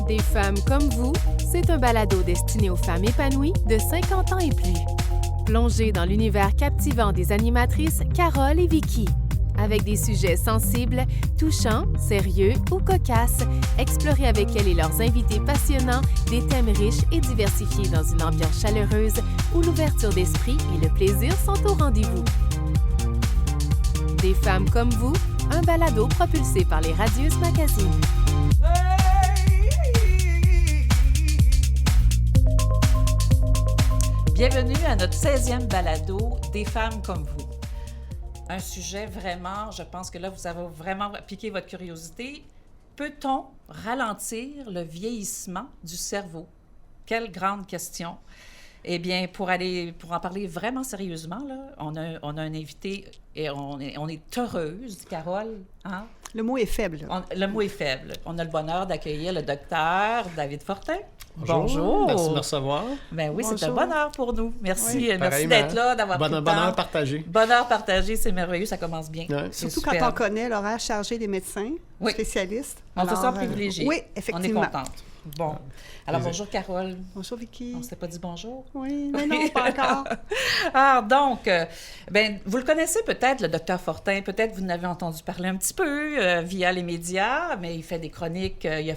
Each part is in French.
Des femmes comme vous, c'est un balado destiné aux femmes épanouies de 50 ans et plus. Plongez dans l'univers captivant des animatrices Carole et Vicky. Avec des sujets sensibles, touchants, sérieux ou cocasses, explorez avec elles et leurs invités passionnants des thèmes riches et diversifiés dans une ambiance chaleureuse où l'ouverture d'esprit et le plaisir sont au rendez-vous. Des femmes comme vous, un balado propulsé par les Radieuses Magazines. Bienvenue à notre 16e balado « Des femmes comme vous ». Un sujet vraiment, je pense que là, vous avez vraiment piqué votre curiosité. Peut-on ralentir le vieillissement du cerveau? Quelle grande question. Eh bien, pour en parler vraiment sérieusement, là, on a un invité et on est heureuse, Carole. Hein? Le mot est faible. Le mot est faible. On a le bonheur d'accueillir le docteur David Fortin. Bonjour. Merci de me recevoir. Ben oui, Bonjour. c'est un bonheur pour nous. Merci, Oui, merci d'être là, d'avoir pris le temps. Bonheur partagé. Bonheur partagé, c'est merveilleux, ça commence bien. Ouais. C'est Surtout superbe. quand on connaît l'horaire chargé des médecins, Oui. spécialistes. On se sent Alors, privilégié. oui, On est effectivement. contente. Bon. Alors, bonjour, Carole. Bonjour, Vicky. On ne s'était pas dit bonjour? Oui, mais non, pas encore. Ah, donc, vous le connaissez peut-être, le docteur Fortin. Peut-être vous en avez entendu parler un petit peu via les médias, mais il fait des chroniques. Il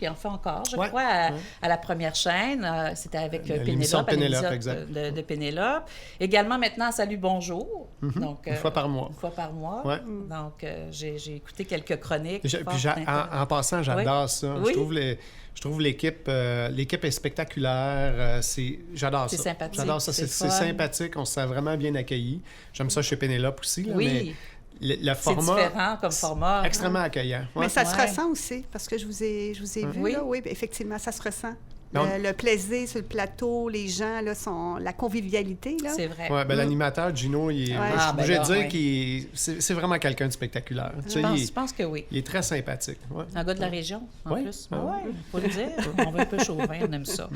en fait encore, je crois, à la première chaîne. C'était avec L'émission Pénélope, à l'émission exact. de Pénélope. Également, maintenant, à Salut Bonjour. Donc, Une fois par mois. Une fois par mois. Ouais. Donc, j'ai écouté quelques chroniques. En passant, j'adore ça. Oui. Je trouve l'équipe est spectaculaire. J'adore ça. C'est sympathique. J'adore ça. C'est fun. sympathique. On se sent vraiment bien accueillis. J'aime ça chez Pénélope aussi. Là, Oui. mais le format... C'est différent comme format. Extrêmement accueillant. Ouais. Mais ça se Ouais. ressent aussi, parce que je vous ai vu, Oui. là, oui, effectivement, ça se ressent. Non. Le plaisir sur le plateau, les gens, là, la convivialité, là. C'est vrai. Ouais, l'animateur, Gino, il est, Ouais. moi, je Ah, suis obligé ben de là, dire ouais. qu'il c'est vraiment quelqu'un de spectaculaire. Tu sais, Je pense que oui. il est très sympathique. Ouais. Un gars de la région, en Oui. plus. Ah Oui, faut le dire. On veut un peu chauvin, on aime ça.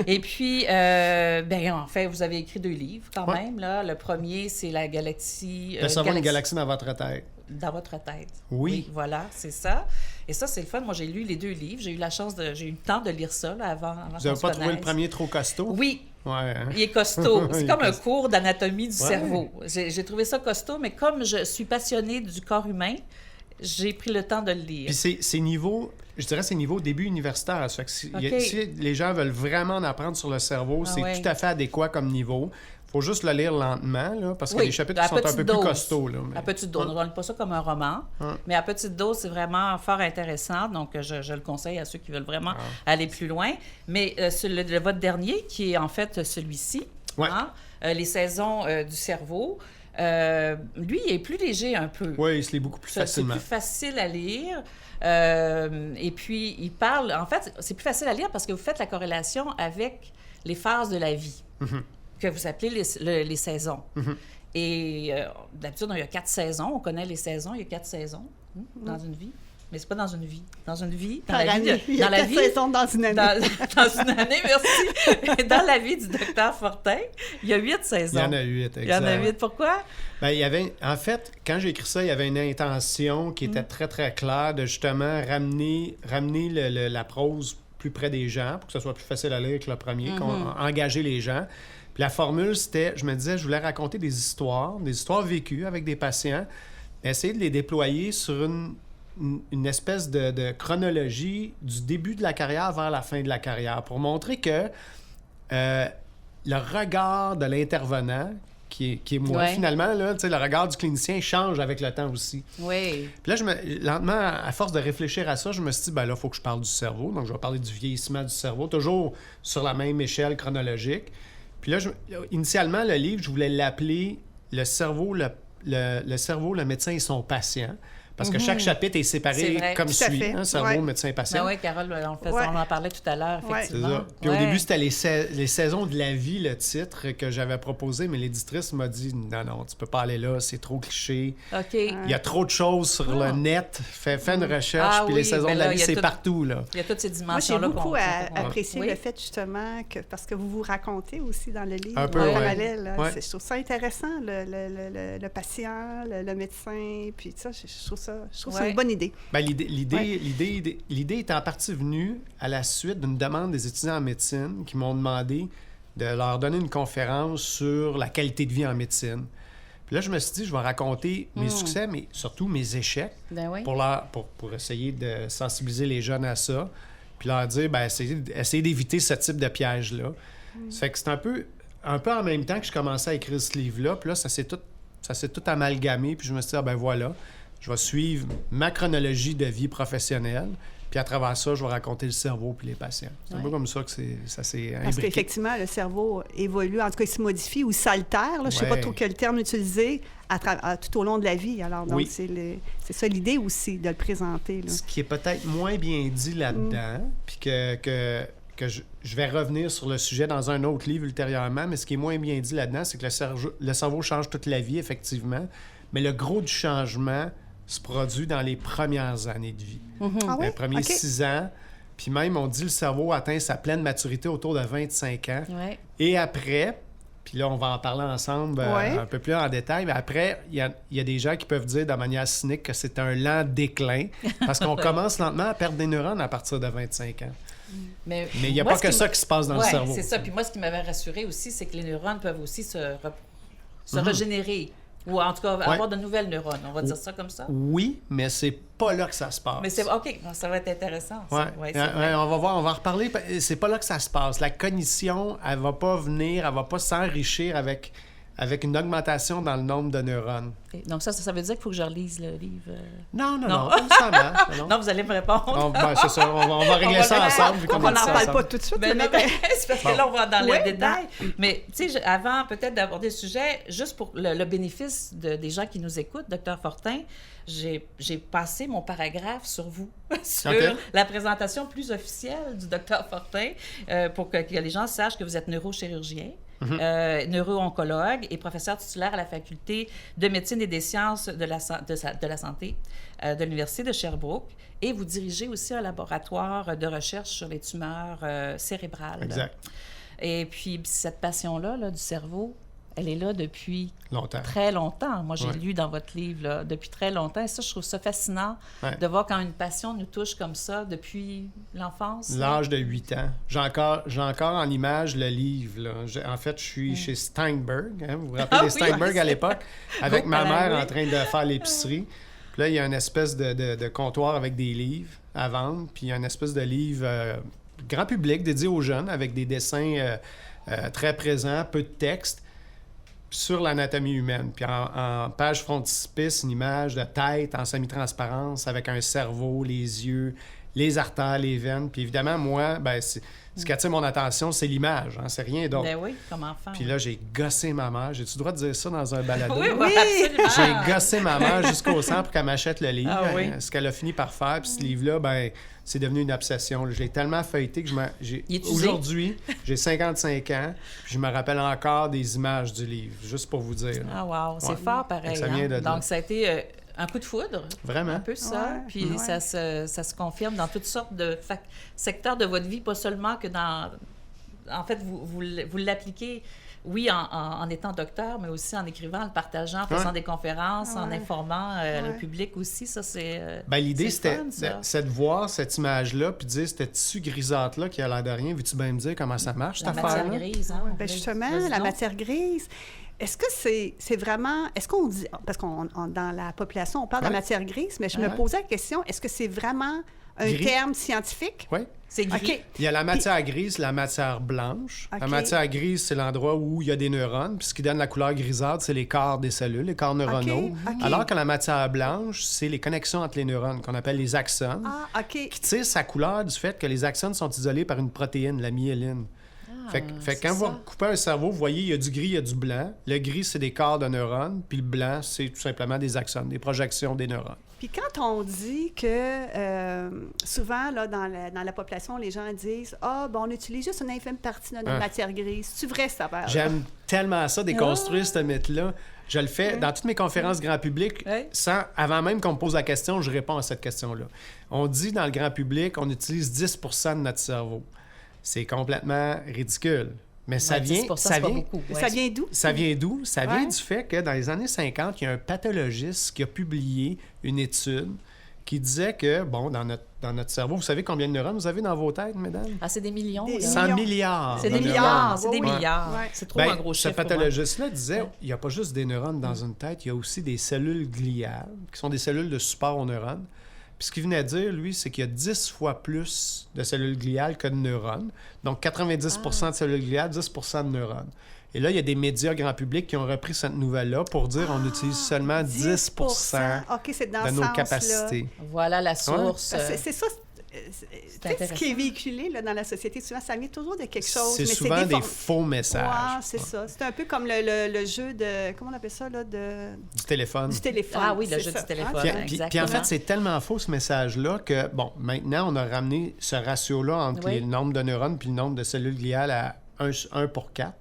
Et puis, en fait, vous avez écrit 2 livres quand Ouais. même. Là. Le premier, c'est La Galaxie... Le savoir une galaxie dans votre tête. Dans votre tête. Oui. Voilà, c'est ça. Et ça, c'est le fun. Moi, j'ai lu les 2 livres. J'ai eu le temps de lire ça là, avant Vous qu'on n'avez se pas trouvé le connaisse. premier trop costaud? Oui, Ouais, hein? il est costaud. C'est Il est comme un costaud. cours d'anatomie du Ouais. cerveau. J'ai trouvé ça costaud, mais comme je suis passionnée du corps humain, j'ai pris le temps de le lire. Puis c'est niveau, je dirais, c'est niveau début universitaire. Ça fait que si les gens veulent vraiment en apprendre sur le cerveau, c'est ouais. tout à fait adéquat comme niveau. Il faut juste le lire lentement, là, parce que Oui, les chapitres à sont un petite peu dose. plus costauds. Là, mais... À petite dose. On ne lit pas ça comme un roman, Ouais. mais à petite dose, c'est vraiment fort intéressant. Donc, je le conseille à ceux qui veulent vraiment aller plus loin. Mais votre dernier, qui est en fait celui-ci, Ouais. Les saisons du cerveau, lui, il est plus léger un peu. Oui, il se lit beaucoup plus C'est facilement. plus facile à lire. Et puis, il parle... En fait, c'est plus facile à lire parce que vous faites la corrélation avec les phases de la vie, que vous appelez les saisons. Et d'habitude, il y a 4 saisons. On connaît les saisons. Il y a 4 saisons dans une vie. Mais c'est pas dans une vie. Dans une vie, dans Par la vie, année. Il y a dans la 4 vie, saisons dans une année. dans une année, merci. Dans la vie du docteur Fortin, il y a 8 saisons. Il y en a 8, exact. Il y en a 8. Pourquoi? Ben, il y avait, en fait, quand j'ai écrit ça, il y avait une intention qui était très, très claire de justement ramener la prose plus près des gens pour que ce soit plus facile à lire que le premier, engager les gens. Puis la formule, c'était, je me disais, je voulais raconter des histoires vécues avec des patients, essayer de les déployer sur une espèce de chronologie du début de la carrière vers la fin de la carrière pour montrer que le regard de l'intervenant, qui est moi, finalement, là, le regard du clinicien change avec le temps aussi. Oui. Puis là, lentement, à force de réfléchir à ça, je me suis dit, ben là, il faut que je parle du cerveau. Donc, je vais parler du vieillissement du cerveau, toujours sur la même échelle chronologique. Puis là, initialement, le livre, je voulais l'appeler « Le cerveau, le médecin et son patient ». Parce que chaque chapitre est séparé C'est vrai. comme Tout à suit. fait. Hein, cerveau, Ouais. médecin, patient. Ben oui, Carole, Ouais. on en parlait tout à l'heure, Ouais. C'est effectivement. ça. Puis au Ouais. début, c'était les saisons de la vie, le titre que j'avais proposé, mais l'éditrice m'a dit non, tu peux pas aller là, c'est trop cliché. OK. Il y a trop de choses sur le net. Fais une recherche, Ah puis oui, les saisons ben de là, la il vie, y a c'est tout- partout, là. Il y a toutes ces Moi, j'ai dimensions-là beaucoup qu'on- apprécié Oui. le fait, justement, parce que vous vous racontez aussi dans le livre, Un peu, en ouais. parallèle. Là. Ouais. Je trouve ça intéressant, le patient, le médecin, puis ça, je trouve ça c'est Ouais. une bonne idée. Ben, l'idée est en partie venue à la suite d'une demande des étudiants en médecine qui m'ont demandé de leur donner une conférence sur la qualité de vie en médecine. Puis là, je me suis dit, je vais raconter mes succès, mais surtout mes échecs Ben oui. pour essayer de sensibiliser les jeunes à ça, puis leur dire, ben, essayer d'éviter ce type de piège-là. Ça fait que c'est un peu en même temps que je commençais à écrire ce livre-là, puis là, ça s'est tout amalgamé, puis je me suis dit, ah ben voilà, je vais suivre ma chronologie de vie professionnelle, puis à travers ça, je vais raconter le cerveau puis les patients. C'est un peu comme ça que ça s'est Parce imbriqué. qu'effectivement, le cerveau évolue, en tout cas, il se modifie ou s'altère. Je ne sais pas Ouais. trop quel terme utiliser tout au long de la vie. Alors, donc, Oui. c'est ça l'idée aussi de le présenter. Là. Ce qui est peut-être moins bien dit là-dedans, puis que je vais revenir sur le sujet dans un autre livre ultérieurement, mais ce qui est moins bien dit là-dedans, c'est que le cerveau change toute la vie, effectivement, mais le gros du changement se produit dans les premières années de vie. Ah oui? Les premiers OK. 6 ans, puis même, on dit le cerveau atteint sa pleine maturité autour de 25 ans. Ouais. Et après, puis là, on va en parler ensemble Ouais. un peu plus en détail, mais après, il y a des gens qui peuvent dire de manière cynique que c'est un lent déclin, parce qu'on commence lentement à perdre des neurones à partir de 25 ans. Mais il n'y a moi, pas ce que qui ça m- qui se passe dans le Ouais, cerveau. c'est ça. Puis moi, ce qui m'avait rassuré aussi, c'est que les neurones peuvent aussi se régénérer. Ou en tout cas, avoir de nouvelles neurones. On va dire ça comme ça. Oui, mais c'est pas là que ça se passe. Mais c'est OK, ça va être intéressant. ça. Ouais. Ouais, c'est Ouais, vrai. on va voir, on va en reparler. C'est pas là que ça se passe. La cognition, elle va pas venir, elle va pas s'enrichir avec une augmentation dans le nombre de neurones. Et donc ça veut dire qu'il faut que je relise le livre. Non, Non. pas nécessairement. Non. Non, vous allez me répondre. C'est ça, on va régler va ça le ensemble. vu On qu'on n'en a dit ça parle ensemble. pas tout de suite. Ben mais- non, mais c'est parce que là, on va dans Oui, les détails. Mais, tu sais, avant peut-être d'aborder le sujet, juste pour le bénéfice des gens qui nous écoutent, Dr. Fortin, j'ai passé mon paragraphe sur vous, sur OK. la présentation plus officielle du Dr. Fortin, pour que les gens sachent que vous êtes neurochirurgien, neuro-oncologue et professeur titulaire à la faculté de médecine et des sciences de la santé de l'Université de Sherbrooke. Et vous dirigez aussi un laboratoire de recherche sur les tumeurs cérébrales. Exact. Et puis, cette passion-là là, du cerveau, elle est là depuis Longtemps. très longtemps. Moi, j'ai Ouais. lu dans votre livre là, depuis très longtemps. Et ça, je trouve ça fascinant de voir quand une passion nous touche comme ça depuis l'enfance. L'âge de 8 ans. J'ai encore en image le livre. Là. En fait, je suis chez Steinberg. Hein, vous vous rappelez Ah des oui, Steinberg oui, à l'époque? Avec ma Voilà, mère oui. en train de faire l'épicerie. Puis là, il y a une espèce de comptoir avec des livres à vendre. Puis il y a une espèce de livre grand public dédié aux jeunes avec des dessins très présents, peu de texte sur l'anatomie humaine. Puis en page frontispice, une image de tête en semi-transparence avec un cerveau, les yeux, les artères, les veines. Puis évidemment, moi, ce qui attire mon attention, c'est l'image. Hein, c'est rien d'autre. Ben oui, comme enfant. Puis là, j'ai gossé ma mère. J'ai-tu le droit de dire ça dans un balado? oui, Oui. absolument. J'ai gossé ma mère jusqu'au sang pour qu'elle m'achète le livre. Ah oui. Ce qu'elle a fini par faire. Puis ce livre-là, c'est devenu une obsession. Je l'ai tellement feuilleté que Il est usé? aujourd'hui, j'ai 55 ans, puis je me rappelle encore des images du livre, juste pour vous dire. Ah wow, c'est Ouais. fort pareil. Ça vient de là. Donc, ça a été un coup de foudre. Vraiment. Un peu ça. Ouais, Puis ouais. ça se confirme dans toutes sortes de secteurs de votre vie, pas seulement que dans... En fait, vous l'appliquez, oui, en étant docteur, mais aussi en écrivant, en le partageant, en faisant Ouais. des conférences, en Ouais. informant le Ouais. public aussi. Ça, c'est... L'idée, c'est fun, ça. c'est de voir cette image-là, puis de dire, cette tissu grisâtre-là qui a l'air de rien. Veux-tu bien me dire comment ça marche, cette La matière affaire-là? grise. Hein? Ben justement, Vas-y la donc. matière grise, est-ce que c'est vraiment... Est-ce qu'on dit... Parce qu'on dans la population, on parle de la Ouais. matière grise, mais je me Ouais. posais la question, est-ce que c'est vraiment un Gris. terme scientifique? Oui. C'est gris. OK. Il y a la matière grise, la matière blanche. La OK. matière grise, c'est l'endroit où il y a des neurones. Puis ce qui donne la couleur grisâtre, c'est les corps des cellules, les corps neuronaux. OK. Alors que la matière blanche, c'est les connexions entre les neurones, qu'on appelle les axones, Ah, OK. qui tirent sa couleur du fait que les axones sont isolés par une protéine, la myéline. Fait que quand vous coupez un cerveau, vous voyez, il y a du gris, il y a du blanc. Le gris, c'est des corps de neurones, puis le blanc, c'est tout simplement des axones, des projections des neurones. Puis quand on dit que souvent, là, dans la population, les gens disent « Ah, on utilise juste une infime partie de notre matière grise. » C'est vrai, ça va? J'aime tellement ça, déconstruire ce mythe-là. Je le fais dans toutes mes conférences grand public. Avant même qu'on me pose la question, je réponds à cette question-là. On dit dans le grand public, on utilise 10 % de notre cerveau. C'est complètement ridicule. Mais ça vient... Ça vient d'où? Ça vient d'où? Ça vient du fait que dans les années 50, il y a un pathologiste qui a publié une étude qui disait que, bon, dans notre cerveau, vous savez combien de neurones vous avez dans vos têtes, mesdames? Ah, c'est des millions. 100 milliards. C'est des milliards. C'est des milliards. C'est trop un gros chiffre. Ce pathologiste-là disait, il n'y a pas juste des neurones dans une tête, il y a aussi des cellules gliales, qui sont des cellules de support aux neurones. Puis ce qu'il venait dire, lui, c'est qu'il y a 10 fois plus de cellules gliales que de neurones. Donc, 90 % de cellules gliales, 10 % de neurones. Et là, il y a des médias grand public qui ont repris cette nouvelle-là pour dire on utilise seulement 10 % de nos capacités. Voilà la source. C'est ça. Ce qui est véhiculé là, dans la société, souvent, ça vient toujours de quelque chose. C'est souvent des faux messages. Oui, c'est ça. C'est un peu comme le jeu de... Comment on appelle ça? Là, du téléphone. Du téléphone. Ah oui, le jeu du téléphone, Puis en fait, c'est tellement faux, ce message-là, que, bon, maintenant, on a ramené ce ratio-là entre le nombre de neurones puis le nombre de cellules gliales à 1 pour 4.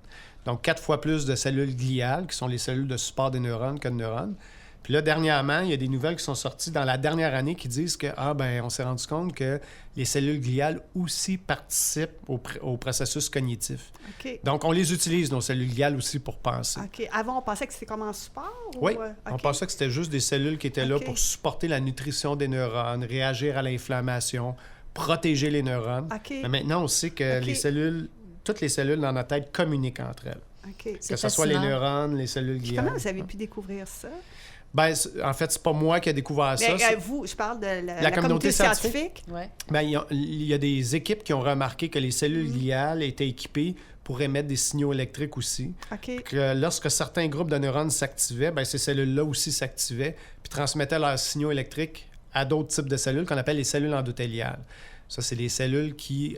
Donc, 4 fois plus de cellules gliales, qui sont les cellules de support des neurones, que de neurones. Puis là, dernièrement, il y a des nouvelles qui sont sorties dans la dernière année qui disent que, on s'est rendu compte que les cellules gliales aussi participent au processus cognitif. Okay. Donc, on les utilise, nos cellules gliales aussi, pour penser. OK. Avant, on pensait que c'était comme en support? Oui. On pensait que c'était juste des cellules qui étaient là pour supporter la nutrition des neurones, réagir à l'inflammation, protéger les neurones. Mais maintenant, on sait que toutes les cellules dans notre tête communiquent entre elles. Que ce soit les neurones, les cellules gliales. Comment vous avez pu découvrir ça? Ben, en fait, c'est pas moi qui ai découvert ça. Vous, je parle de la communauté scientifique. Ouais. Ben, il y a des équipes qui ont remarqué que les cellules gliales étaient équipées pour émettre des signaux électriques aussi. Que lorsque certains groupes de neurones s'activaient, ben, ces cellules-là aussi s'activaient puis transmettaient leurs signaux électriques à d'autres types de cellules qu'on appelle les cellules endothéliales. Ça, c'est les cellules qui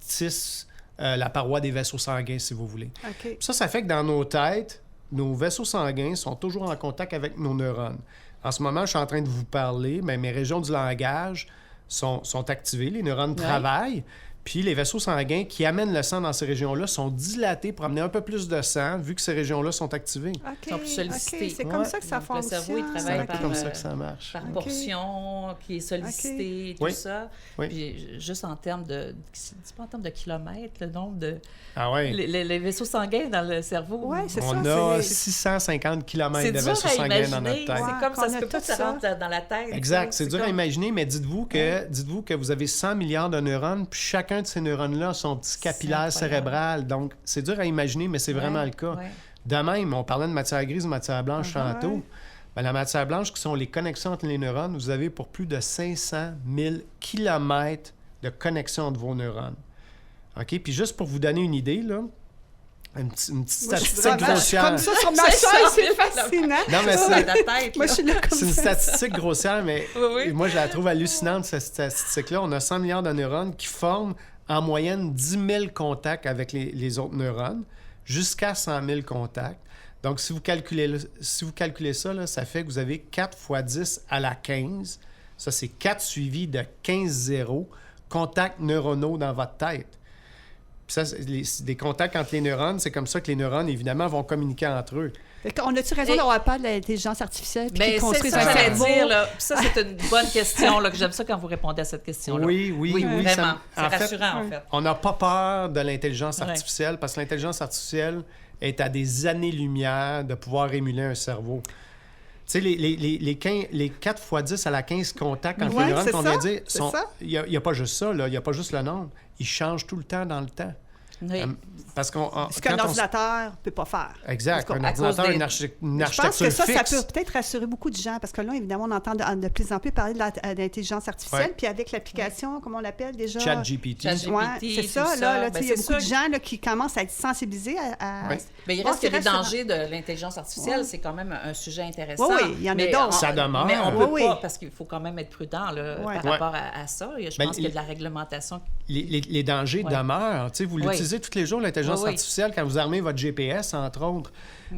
tissent la paroi des vaisseaux sanguins, si vous voulez. Ça fait que dans nos têtes, nos vaisseaux sanguins sont toujours en contact avec nos neurones. En ce moment, je suis en train de vous parler, mais mes régions du langage sont activées, les neurones travaillent, puis les vaisseaux sanguins qui amènent le sang dans ces régions-là sont dilatés pour amener un peu plus de sang, vu que ces régions-là sont activées. Ils sont plus sollicités. C'est comme ça que ça fonctionne. Le cerveau, il travaille comme ça que ça marche. Par portion, qui est sollicité, tout ça. Puis juste en termes de... C'est pas en termes de kilomètres, le nombre de... Les vaisseaux sanguins dans le cerveau. Oui, c'est ça. On a 650 km de vaisseaux sanguins dans notre tête. C'est comme ça se peut pas que ça rentre dans la tête. Exact. C'est dur à imaginer, mais dites-vous que vous avez 100 milliards de neurones, puis chacun de ces neurones-là a son petit capillaire cérébral. Donc, c'est dur à imaginer, mais c'est vraiment le cas. De même, on parlait de matière grise, matière blanche tantôt. Ben, la matière blanche, qui sont les connexions entre les neurones, vous avez pour plus de 500 000 kilomètres de connexions entre vos neurones. OK? Puis juste pour vous donner une idée, là, une petite statistique grossière. Comme ça sur ma chaise, c'est fascinant. Non, mais moi, je suis là comme c'est une statistique grossière, mais moi, je la trouve hallucinante, cette statistique-là. On a 100 milliards de neurones qui forment en moyenne 10 000 contacts avec les autres neurones, jusqu'à 100 000 contacts. Donc, si vous calculez ça, là, ça fait que vous avez 4 fois 10 à la 15. Ça, c'est 4 suivis de 15 zéros contacts neuronaux dans votre tête. Puis ça, des contacts entre les neurones, c'est comme ça que les neurones, évidemment, vont communiquer entre eux. On a-tu raison d'avoir peur de l'intelligence artificielle? Mais c'est ça que j'allais dire, là. Ça, c'est une bonne question, là, que j'aime ça quand vous répondez à cette question-là. Oui, vraiment. C'est rassurant, en fait. On n'a pas peur de l'intelligence artificielle parce que l'intelligence artificielle est à des années-lumière de pouvoir émuler un cerveau. Tu sais, les 4 fois 10 à la 15 contacts entre les neurones qu'on vient de dire, il n'y a pas juste ça, là. Il n'y a pas juste le nombre. Ils changent tout le temps dans le temps. Parce ce qu'un ordinateur ne peut pas faire. Exact. Un ordinateur, une architecture fixe. Je pense que ça peut peut-être rassurer beaucoup de gens, parce que là, évidemment, on entend de plus en plus parler de l'intelligence artificielle, puis avec l'application, comment on l'appelle déjà? ChatGPT. C'est ça, là. Il y a beaucoup de gens là, qui commencent à être sensibilisés à... Mais il reste que les dangers de l'intelligence artificielle, c'est quand même un sujet intéressant. Oui, il y en a d'autres. Ça demeure. Mais on ne peut pas, parce qu'il faut quand même être prudent là, par rapport à ça. Je pense qu'il y a de la réglementation les dangers demeurent. Tu sais, vous l'utilisez tous les jours, l'intelligence artificielle, quand vous armez votre GPS, entre autres.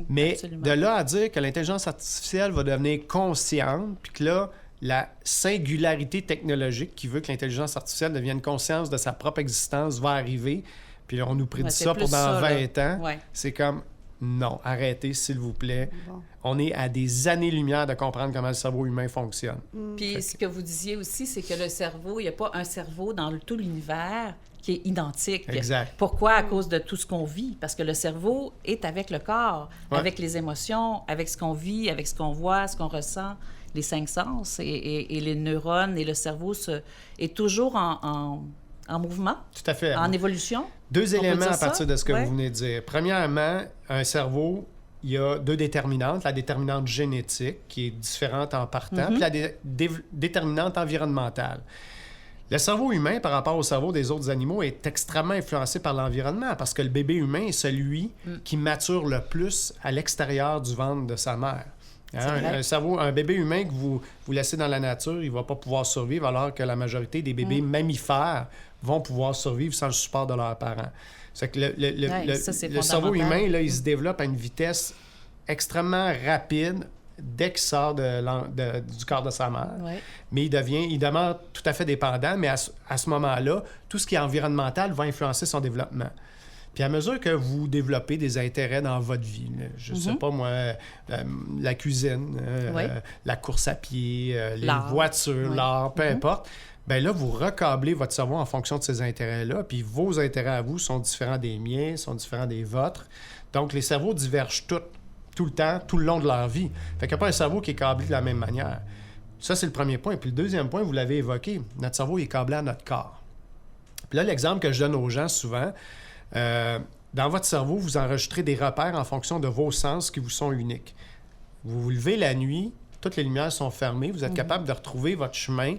Mais Absolument. de là à dire que l'intelligence artificielle va devenir consciente, puis que là, la singularité technologique qui veut que l'intelligence artificielle devienne conscience de sa propre existence va arriver, puis là, on nous prédit c'est ça pour plus dans ça, là. 20 ans. Ouais. C'est comme, non, arrêtez, s'il vous plaît. Bon. On est à des années-lumière de comprendre comment le cerveau humain fonctionne. Puis ce que vous disiez aussi, c'est que le cerveau, il n'y a pas un cerveau dans tout l'univers qui est identique. Exact. Pourquoi? À cause de tout ce qu'on vit. Parce que le cerveau est avec le corps, Ouais. avec les émotions, avec ce qu'on vit, avec ce qu'on voit, ce qu'on ressent, les 5 sens. Et les neurones et le cerveau est toujours en mouvement, Tout à fait. en évolution. Deux On peut éléments dire à partir ça? de ce que Ouais. vous venez de dire. Premièrement, un cerveau, il y a 2 déterminantes. La déterminante génétique, qui est différente en partant, puis la déterminante environnementale. Le cerveau humain, par rapport au cerveau des autres animaux, est extrêmement influencé par l'environnement parce que le bébé humain est celui qui mature le plus à l'extérieur du ventre de sa mère. Hein, vrai. un bébé humain que vous laissez dans la nature, il ne va pas pouvoir survivre, alors que la majorité des bébés mammifères vont pouvoir survivre sans le support de leurs parents. C'est que ça, c'est le cerveau fondamental. humain, là, il se développe à une vitesse extrêmement rapide dès qu'il sort du corps de sa mère. Ouais. Mais il demeure tout à fait dépendant, mais à ce moment-là, tout ce qui est environnemental va influencer son développement. Puis à mesure que vous développez des intérêts dans votre vie, là, je ne sais pas moi, la cuisine, la course à pied, les L'art. voitures, l'art, peu importe, bien là, vous recablez votre cerveau en fonction de ces intérêts-là, puis vos intérêts à vous sont différents des miens, sont différents des vôtres. Donc, les cerveaux divergent tout le temps, tout le long de leur vie. Fait qu'il n'y a pas un cerveau qui est câblé de la même manière. Ça, c'est le premier point. Puis le deuxième point, vous l'avez évoqué, notre cerveau est câblé à notre corps. Puis là, l'exemple que je donne aux gens souvent, dans votre cerveau, vous enregistrez des repères en fonction de vos sens qui vous sont uniques. Vous vous levez la nuit, toutes les lumières sont fermées, vous êtes capable de retrouver votre chemin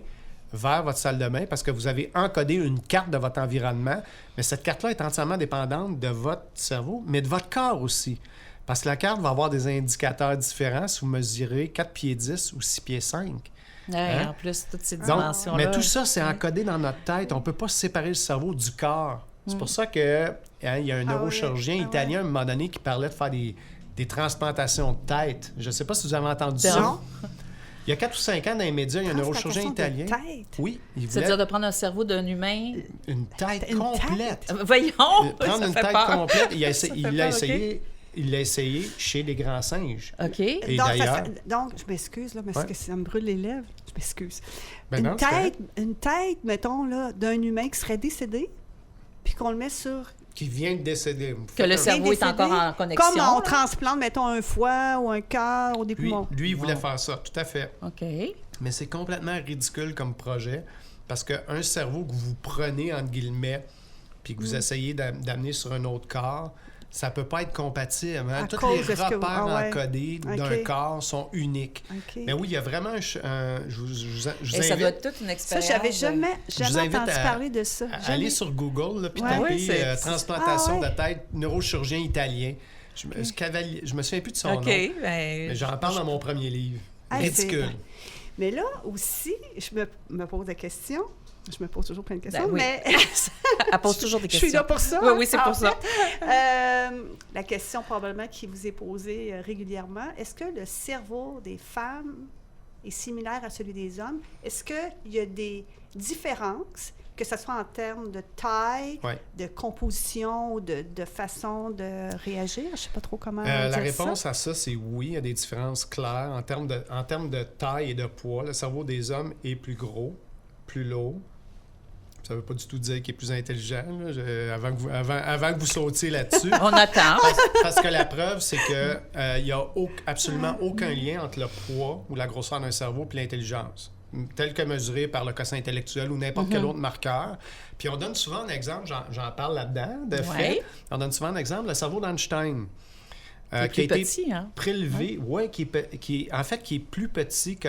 vers votre salle de bain parce que vous avez encodé une carte de votre environnement, mais cette carte-là est entièrement dépendante de votre cerveau, mais de votre corps aussi. Parce que la carte va avoir des indicateurs différents si vous mesurez 4 pieds 10 ou 6 pieds 5. Ouais, Hein? En plus, toutes ces Donc, dimensions-là. mais tout ça, c'est encodé dans notre tête. On ne peut pas séparer le cerveau du corps. C'est pour ça que il y a un neurochirurgien italien à un moment donné qui parlait de faire des transplantations de tête. Je ne sais pas si vous avez entendu ça. Non. Il y a 4 ou 5 ans, dans les médias, il y a un neurochirurgien italien. Tête. Oui, il voulait C'est-à-dire de prendre un cerveau d'un humain. une tête Une complète. Voyons! Prendre ça une fait tête peur. complète. Il Ça fait l'a peur, essayé. Il l'a essayé chez les grands singes. OK. Et Donc, d'ailleurs... donc, je m'excuse, là, parce Ouais. que ça me brûle les lèvres. Je m'excuse. Ben non, c'est correct. Une tête, mettons, là, d'un humain qui serait décédé, puis qu'on le met sur... Qui vient de décéder. Vous Que faites le un- cerveau est encore en connexion. Comme on transplante, mettons, un foie ou un cœur ou des Lui, poumons. lui, il voulait faire ça, tout à fait. OK. Mais c'est complètement ridicule comme projet parce qu'un cerveau que vous prenez, entre guillemets, puis que vous essayez d'amener sur un autre corps, ça peut pas être compatible. Hein? À Tous cause les de ce que vous- repères ah ouais. encodés d'un OK. corps sont uniques. OK. Mais oui, il y a vraiment je vous Et ça doit invite être toute une Ça, expérience. j'avais vous jamais invite entendu à- parler de ça. à Jamais. aller sur Google là, puis Ouais. taper Ouais, c'est- transplantation Ah ouais. de tête, neurochirurgien italien. Je me souviens plus de son OK. nom. Ben, Mais j'en parle dans mon premier livre. Ah, Ridicule. Mais là aussi, je me pose des questions. Je me pose toujours plein de questions, oui. mais Elle pose toujours des je questions. suis là pour ça. Oui, oui, c'est en pour ça. La question probablement qui vous est posée régulièrement, est-ce que le cerveau des femmes est similaire à celui des hommes? Est-ce qu'il y a des différences, que ce soit en termes de taille, Ouais. de composition ou de façon de réagir? Je ne sais pas trop comment La dire réponse ça. à ça, c'est oui. Il y a des différences claires. En termes de taille et de poids, le cerveau des hommes est plus gros, plus lourd. Ça ne veut pas du tout dire qu'il est plus intelligent, là. Avant que vous sautiez là-dessus. On attend. Parce que la preuve, c'est qu'il n'y a absolument aucun lien entre le poids ou la grosseur d'un cerveau et l'intelligence, tel que mesuré par le quotient intellectuel ou n'importe quel autre marqueur. Puis on donne souvent un exemple, j'en parle là-dedans, de fait. On donne souvent un exemple, le cerveau d'Einstein. Qui est qui a plus été petit, hein? prélevé, qui est plus petit que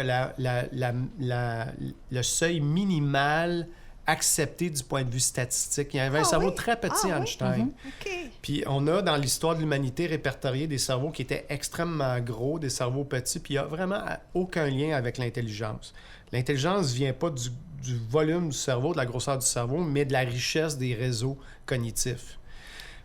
le seuil minimal accepté du point de vue statistique. Il y avait un cerveau très petit, Einstein. OK. Puis on a dans l'histoire de l'humanité répertorié des cerveaux qui étaient extrêmement gros, des cerveaux petits, puis il n'y a vraiment aucun lien avec l'intelligence. L'intelligence ne vient pas du du volume du cerveau, de la grosseur du cerveau, mais de la richesse des réseaux cognitifs.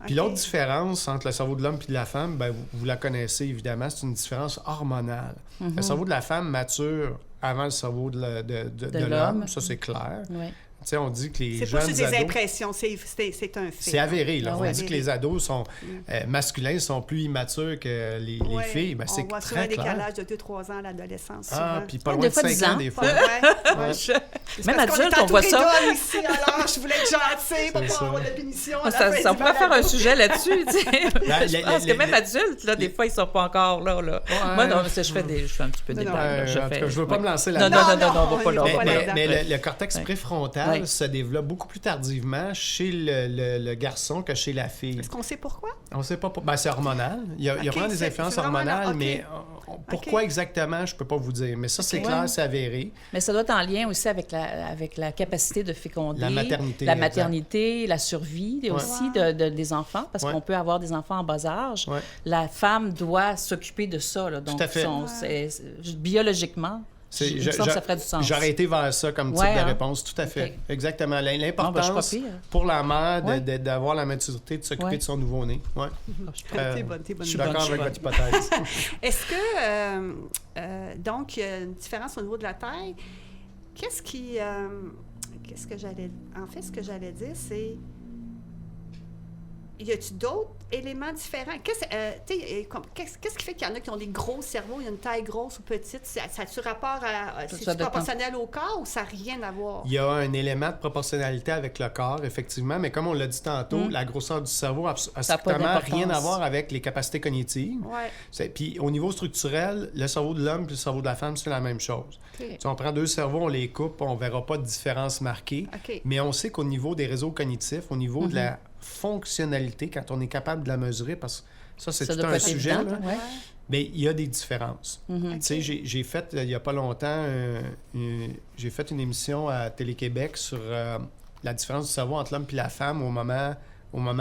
Puis l'autre différence entre le cerveau de l'homme et de la femme, ben, vous la connaissez évidemment, c'est une différence hormonale. Le cerveau de la femme mature avant le cerveau de l'homme, ça c'est clair. Oui. Tu sais, on dit que les C'est jeunes pas juste des ados... impressions, c'est un fait. C'est avéré. Là. Ah On ouais. dit que les ados sont masculins sont plus immatures que les Ouais, filles. Ben, c'est on voit souvent très un clair. décalage de 2-3 ans à l'adolescence. Ah, souvent. puis pas Ouais, loin des de fois 5 10 ans, ans. des fois. Ouais, ouais. C'est Même parce qu'on est adulte, on voit entouré ça. d'hommes ici, alors je voulais être gentil pour C'est pas ça. avoir de punition. à la Ça, fin ça du pourrait faire un balado. sujet là-dessus, tu sais. Je pense que même les- adultes, là, des fois, ils sont pas encore là. Moi, non, parce que je fais un petit peu des Non, blagues. là. En tout cas, je veux pas me lancer Non, là-dedans. non, on va pas là. on on est va pas pas là. là-dedans. Mais le cortex Ouais. préfrontal Ouais. se développe beaucoup plus tardivement chez le garçon que chez la fille. Est-ce qu'on sait pourquoi? On ne sait pas. Ben, c'est hormonal. Il y a Ok, vraiment des c'est influences vraiment hormonales, là, ok. mais pourquoi Ok. exactement, je ne peux pas vous dire. Mais ça, c'est Ok. clair, Ouais. c'est avéré. Mais ça doit être en lien aussi avec la capacité de féconder. La maternité, La exact. maternité, la survie aussi des enfants, parce Ouais. qu'on peut avoir des enfants en bas âge. Ouais. La femme doit s'occuper de ça. Là. Donc, à fait. biologiquement, il me semble que ça ferait du sens. J'aurais été vers ça comme type Ouais, de hein? réponse, tout à fait. Ok. Exactement. Non, ben, je suis L'importance pas pire. pour la mère Ouais. d'avoir la maturité de s'occuper Ouais. de son nouveau-né. Ouais. T'es bonne, t'es bonne. Je suis bonne, d'accord je suis avec votre hypothèse. Est-ce que, donc, il y a une différence au niveau de la taille. Qu'est-ce que j'allais... En fait, ce que j'allais dire, c'est... Y a-t-il d'autres éléments différents? Qu'est-ce qui fait qu'il y en a qui ont des gros cerveaux, il y a une taille grosse ou petite? Ça a-tu rapport à... C'est dépend. proportionnel au corps ou ça n'a rien à voir? Il y a un élément de proportionnalité avec le corps, effectivement, mais comme on l'a dit tantôt, la grosseur du cerveau a Ça a pas strictement d'importance. rien à voir avec les capacités cognitives. Ouais. Puis au niveau structurel, le cerveau de l'homme et le cerveau de la femme, c'est la même chose. OK. Si on prend deux cerveaux, on les coupe, on ne verra pas de différence marquée. OK. Mais on sait qu'au niveau des réseaux cognitifs, au niveau de la fonctionnalité, quand on est capable de la mesurer, parce que ça, c'est Ça tout doit un pas être sujet, évident, là, ouais. mais il y a des différences. Mhm. Tu sais, j'ai fait, il n'y a pas longtemps, j'ai fait une émission à Télé-Québec sur la différence du cerveau entre l'homme et la femme au moment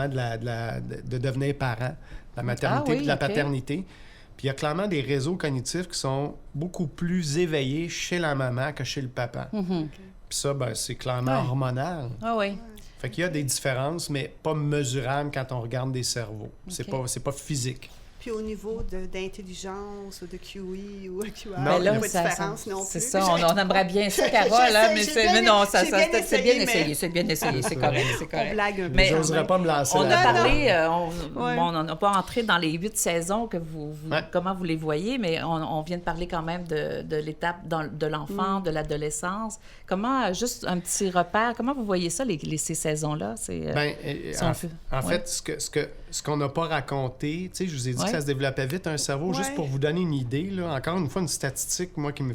de devenir parent, la maternité oui, et de la ok. paternité. Puis il y a clairement des réseaux cognitifs qui sont beaucoup plus éveillés chez la maman que chez le papa. Mhm. Puis ça, ben, c'est clairement Ouais. hormonal. Ah oui. Fait qu'il y a des différences, mais pas mesurables quand on regarde des cerveaux. C'est pas physique. Puis au niveau d'intelligence ou de QI ou QI, Non, il n'y a là, pas de différence non plus. C'est ça, on aimerait bien ça, Carole, hein, mais non, c'est bien essayé, c'est bien essayé, c'est correct, c'est On correct. blague un peu. Mais quand J'oserais même. pas me lancer On a là-dedans. parlé, Ouais. bon, on n'a pas entré dans les 8 saisons que Ouais. comment vous les voyez, mais on vient de parler quand même de l'étape de l'enfant, de l'adolescence. Comment, juste un petit repère, comment vous voyez ça, ces saisons-là? Ben, si on fait- en ouais. fait, ce qu'on n'a pas raconté, tu sais, je vous ai dit Ouais. que ça se développait vite, un cerveau, juste Ouais. pour vous donner une idée, là, encore une fois, une statistique, moi, qui me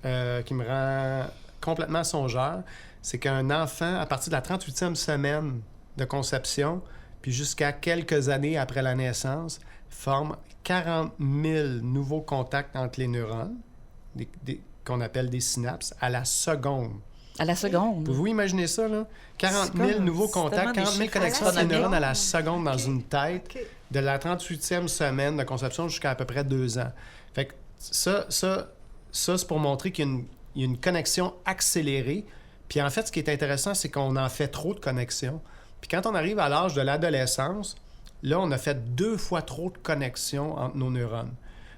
rend complètement songeur, c'est qu'un enfant, à partir de la 38e semaine de conception, puis jusqu'à quelques années après la naissance, forme 40 000 nouveaux contacts entre les neurones, qu'on appelle des synapses, à la seconde. À la seconde. Pouvez-vous imaginer ça, là? 40 C'est 000 comme- nouveaux c'est contacts, tellement des 40 000 chiffres connexions entre les astronomiques. neurones à la seconde dans OK. une tête, OK. de la 38e semaine de conception jusqu'à à peu près 2 ans. Fait que ça c'est pour montrer qu'il y a une connexion accélérée. Puis en fait, ce qui est intéressant, c'est qu'on en fait trop de connexions. Puis quand on arrive à l'âge de l'adolescence, là, on a fait 2 fois trop de connexions entre nos neurones.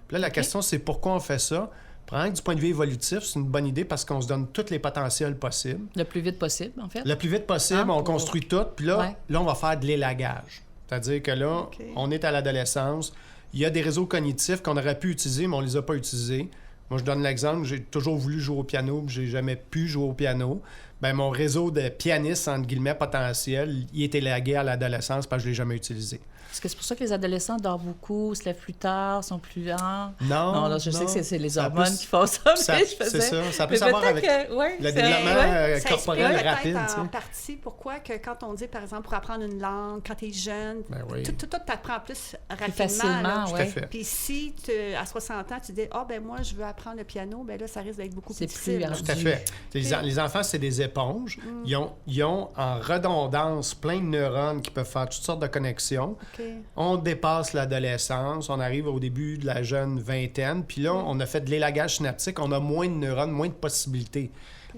Puis là, la question, c'est pourquoi on fait ça? Probablement que du point de vue évolutif, c'est une bonne idée parce qu'on se donne tous les potentiels possibles. Le plus vite possible, en fait. Le plus vite possible, Ah, on pour- construit tout, puis là, Ouais. là, on va faire de l'élagage. C'est-à-dire que là, OK. on est à l'adolescence, il y a des réseaux cognitifs qu'on aurait pu utiliser, mais on les a pas utilisés. Moi, je donne l'exemple, j'ai toujours voulu jouer au piano, puis j'ai jamais pu jouer au piano. Ben mon réseau de pianistes, entre guillemets, potentiels, il est élagué à l'adolescence parce que je l'ai jamais utilisé. Est-ce que c'est pour ça que les adolescents dorment beaucoup, se lèvent plus tard, sont plus lents? Non, Non, là, je sais non. que c'est les Ça hormones peut- qui font ça, ça- mais je faisais... c'est ça, ça peut Mais savoir peut-être avec que, ouais, le c'est- développement ouais. Ça corporel explique rapide. peut-être tu sais. en partie pourquoi que quand on dit, par exemple, pour apprendre une langue, quand tu es jeune, Ben oui. tout t'apprend plus rapidement. facilement, là. Tout à ouais. fait. Puis si à 60 ans, tu dis « Ah, ben moi, je veux apprendre le piano », ben là, ça risque d'être beaucoup plus C'est difficile. plus là. ardu. Tout à fait. Les enfants, c'est des éponges. Ils ont en redondance plein de neurones qui peuvent faire toutes sortes de connexions. OK. OK. On dépasse l'adolescence, on arrive au début de la jeune vingtaine, puis là, on a fait de l'élagage synaptique, on a moins de neurones, moins de possibilités.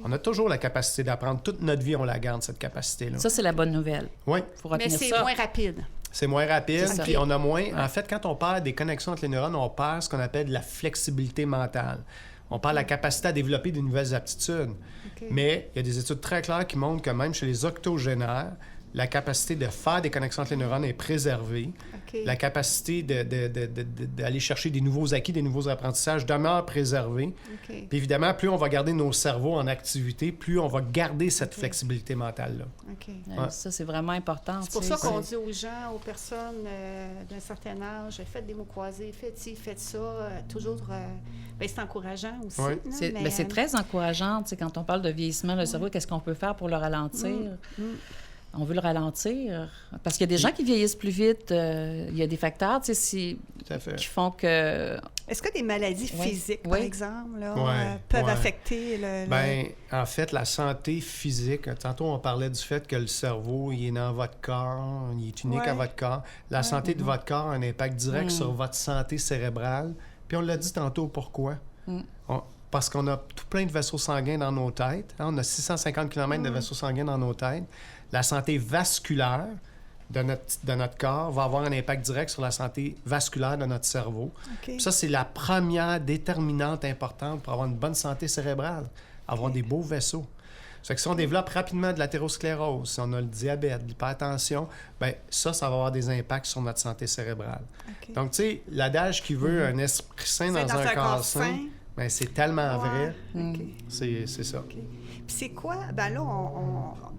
On a toujours la capacité d'apprendre. Toute notre vie, on la garde, cette capacité-là. Ça, c'est la bonne nouvelle. Oui, Faut Mais retenir c'est ça. moins rapide. c'est moins rapide, C'est ça. puis on a moins... En fait, quand on perd des connexions entre les neurones, on perd ce qu'on appelle de la flexibilité mentale. On perd la capacité à développer de nouvelles aptitudes. OK. Mais il y a des études très claires qui montrent que même chez les octogénaires, la capacité de faire des connexions entre les neurones est préservée. OK. La capacité d'aller chercher des nouveaux acquis, des nouveaux apprentissages demeure préservée. OK. Puis évidemment, plus on va garder nos cerveaux en activité, plus on va garder cette flexibilité mentale-là. OK. Ouais, ça, c'est vraiment important. C'est pour tu ça sais, qu'on dit aux gens, aux personnes d'un certain âge, faites des mots croisés, faites ci, faites ça, toujours... ben, c'est encourageant aussi. Oui. là, C'est mais, c'est très encourageant, tu sais, quand on parle de vieillissement, le cerveau, qu'est-ce qu'on peut faire pour le ralentir? On veut le ralentir. Parce qu'il y a des gens qui vieillissent plus vite. Il y a des facteurs, tu sais, Tout à fait. qui font que... Est-ce que des maladies Oui. physiques, par Oui. exemple, là, Ouais, peuvent ouais. affecter le... Ben, en fait, la santé physique, tantôt on parlait du fait que le cerveau, il est dans votre corps, il est unique Ouais. à votre corps. La santé de votre corps a un impact direct sur votre santé cérébrale. Puis on l'a dit tantôt, pourquoi? Parce qu'on a tout plein de vaisseaux sanguins dans nos têtes. Hein, on a 650 km de vaisseaux sanguins dans nos têtes. La santé vasculaire de notre corps va avoir un impact direct sur la santé vasculaire de notre cerveau. OK. Puis ça, c'est la première déterminante importante pour avoir une bonne santé cérébrale, avoir des beaux vaisseaux. Ça fait que si on développe rapidement de l'athérosclérose, si on a le diabète, l'hypertension, bien ça va avoir des impacts sur notre santé cérébrale. OK. Donc, tu sais, l'adage qui veut un esprit sain C'est dans un corps sain, sain. bien, c'est tellement vrai. OK. C'est ça. OK. Puis c'est quoi? Ben là,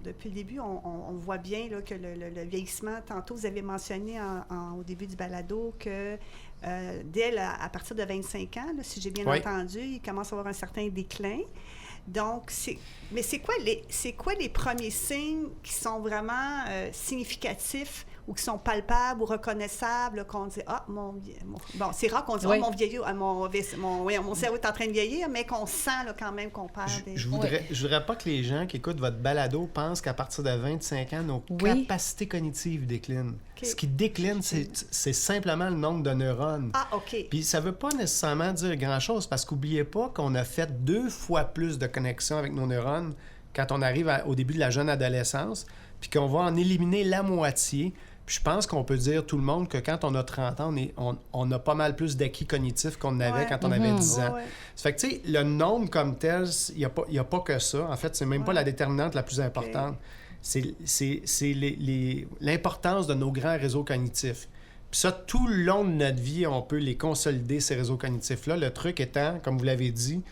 depuis le début, on voit bien là, que le vieillissement, tantôt, vous avez mentionné au début du balado que à partir de 25 ans, là, si j'ai bien Oui. entendu, il commence à avoir un certain déclin. Donc, mais c'est quoi les premiers signes qui sont vraiment significatifs ou qui sont palpables ou reconnaissables, là, qu'on dit « Ah, bon, c'est rare qu'on dise Oui. « Oh, mon cerveau est en train de vieillir », mais qu'on sent là, quand même qu'on perd des... Je voudrais pas que les gens qui écoutent votre balado pensent qu'à partir de 25 ans, nos Oui. capacités cognitives déclinent. OK. Ce qui décline, c'est simplement le nombre de neurones. Ah, OK. Puis ça veut pas nécessairement dire grand-chose, parce qu'oubliez pas qu'on a fait 2 fois plus de connexions avec nos neurones quand on arrive au début de la jeune adolescence, puis qu'on va en éliminer la moitié. Puis je pense qu'on peut dire tout le monde que quand on a 30 ans, on a pas mal plus d'acquis cognitifs qu'on avait Ouais. quand on avait 10 ans. Ouais. Ça fait que, tu sais, le nombre comme tel, il n'y a pas que ça. En fait, c'est même pas la déterminante la plus importante. C'est l'importance de nos grands réseaux cognitifs. Puis ça, tout le long de notre vie, on peut les consolider, ces réseaux cognitifs-là. Le truc étant, comme vous l'avez dit,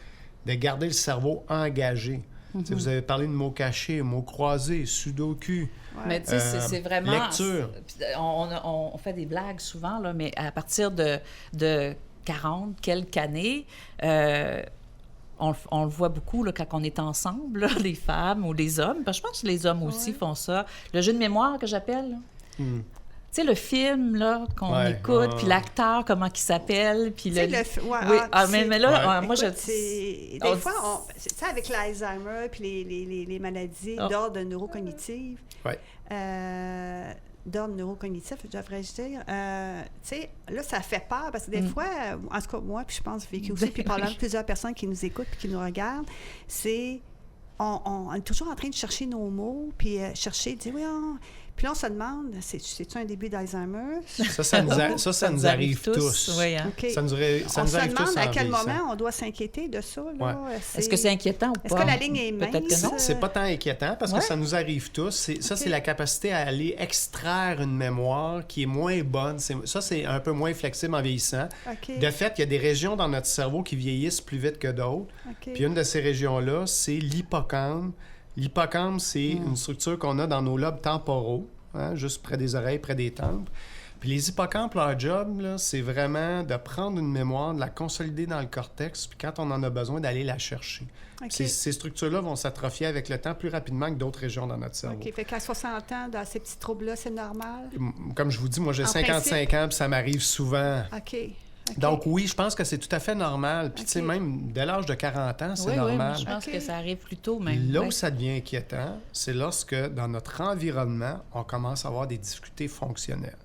de garder le cerveau engagé. Tu sais, vous avez parlé de mots cachés, mots croisés, sudoku. Ouais. Mais tu sais, c'est vraiment... lecture. On fait des blagues souvent, là, mais à partir de 40, quelques années, on le voit beaucoup là, quand on est ensemble, là, les femmes ou les hommes. Parce que je pense que les hommes aussi font ça. Le jeu de mémoire que j'appelle, là. Tu sais, le film là, qu'on Ouais, écoute, ouais. puis l'acteur, comment il s'appelle, puis Tu sais, le... ouais, Oui, c'est- mais là, Ouais. moi, Écoute, je... des fois, tu sais, avec l'Alzheimer puis les maladies Oh. d'ordre neurocognitif, Ouais. d'ordre neurocognitif, je devrais dire, tu sais, là, ça fait peur parce que des fois, en tout cas, moi, puis je pense vécu aussi, puis probablement plusieurs personnes qui nous écoutent puis qui nous regardent, c'est... On est toujours en train de chercher nos mots, puis dire, oui, puis là, on se demande, c'est-tu un début d'Alzheimer? Ça nous arrive tous. Oui, hein. OK. Ça nous On arrive se tous demande à en quel vieillissant. moment on doit s'inquiéter de ça. Là. Est-ce que c'est inquiétant ou pas? Est-ce que la ligne est mince? Peut-être que non. C'est pas tant inquiétant parce Ouais. que ça nous arrive tous. C'est la capacité à aller extraire une mémoire qui est moins bonne. Ça, c'est un peu moins flexible en vieillissant. OK. De fait, il y a des régions dans notre cerveau qui vieillissent plus vite que d'autres. OK. Puis une de ces régions-là, c'est l'hippocampe. L'hippocampe, c'est une structure qu'on a dans nos lobes temporaux, hein, juste près des oreilles, près des tempes. Puis les hippocampes, leur job, là, c'est vraiment de prendre une mémoire, de la consolider dans le cortex, puis quand on en a besoin, d'aller la chercher. OK. Ces structures-là vont s'atrophier avec le temps plus rapidement que d'autres régions dans notre cerveau. OK. Fait qu'à 60 ans, dans ces petits troubles-là, c'est normal? Comme je vous dis, moi, j'ai En 55 ans, puis ça m'arrive souvent. OK. OK. Donc oui, je pense que c'est tout à fait normal. Puis tu sais, OK. même dès l'âge de 40 ans, c'est Oui, normal. je pense OK. que ça arrive plus tôt même. Là Ouais. où ça devient inquiétant, c'est lorsque dans notre environnement, on commence à avoir des difficultés fonctionnelles.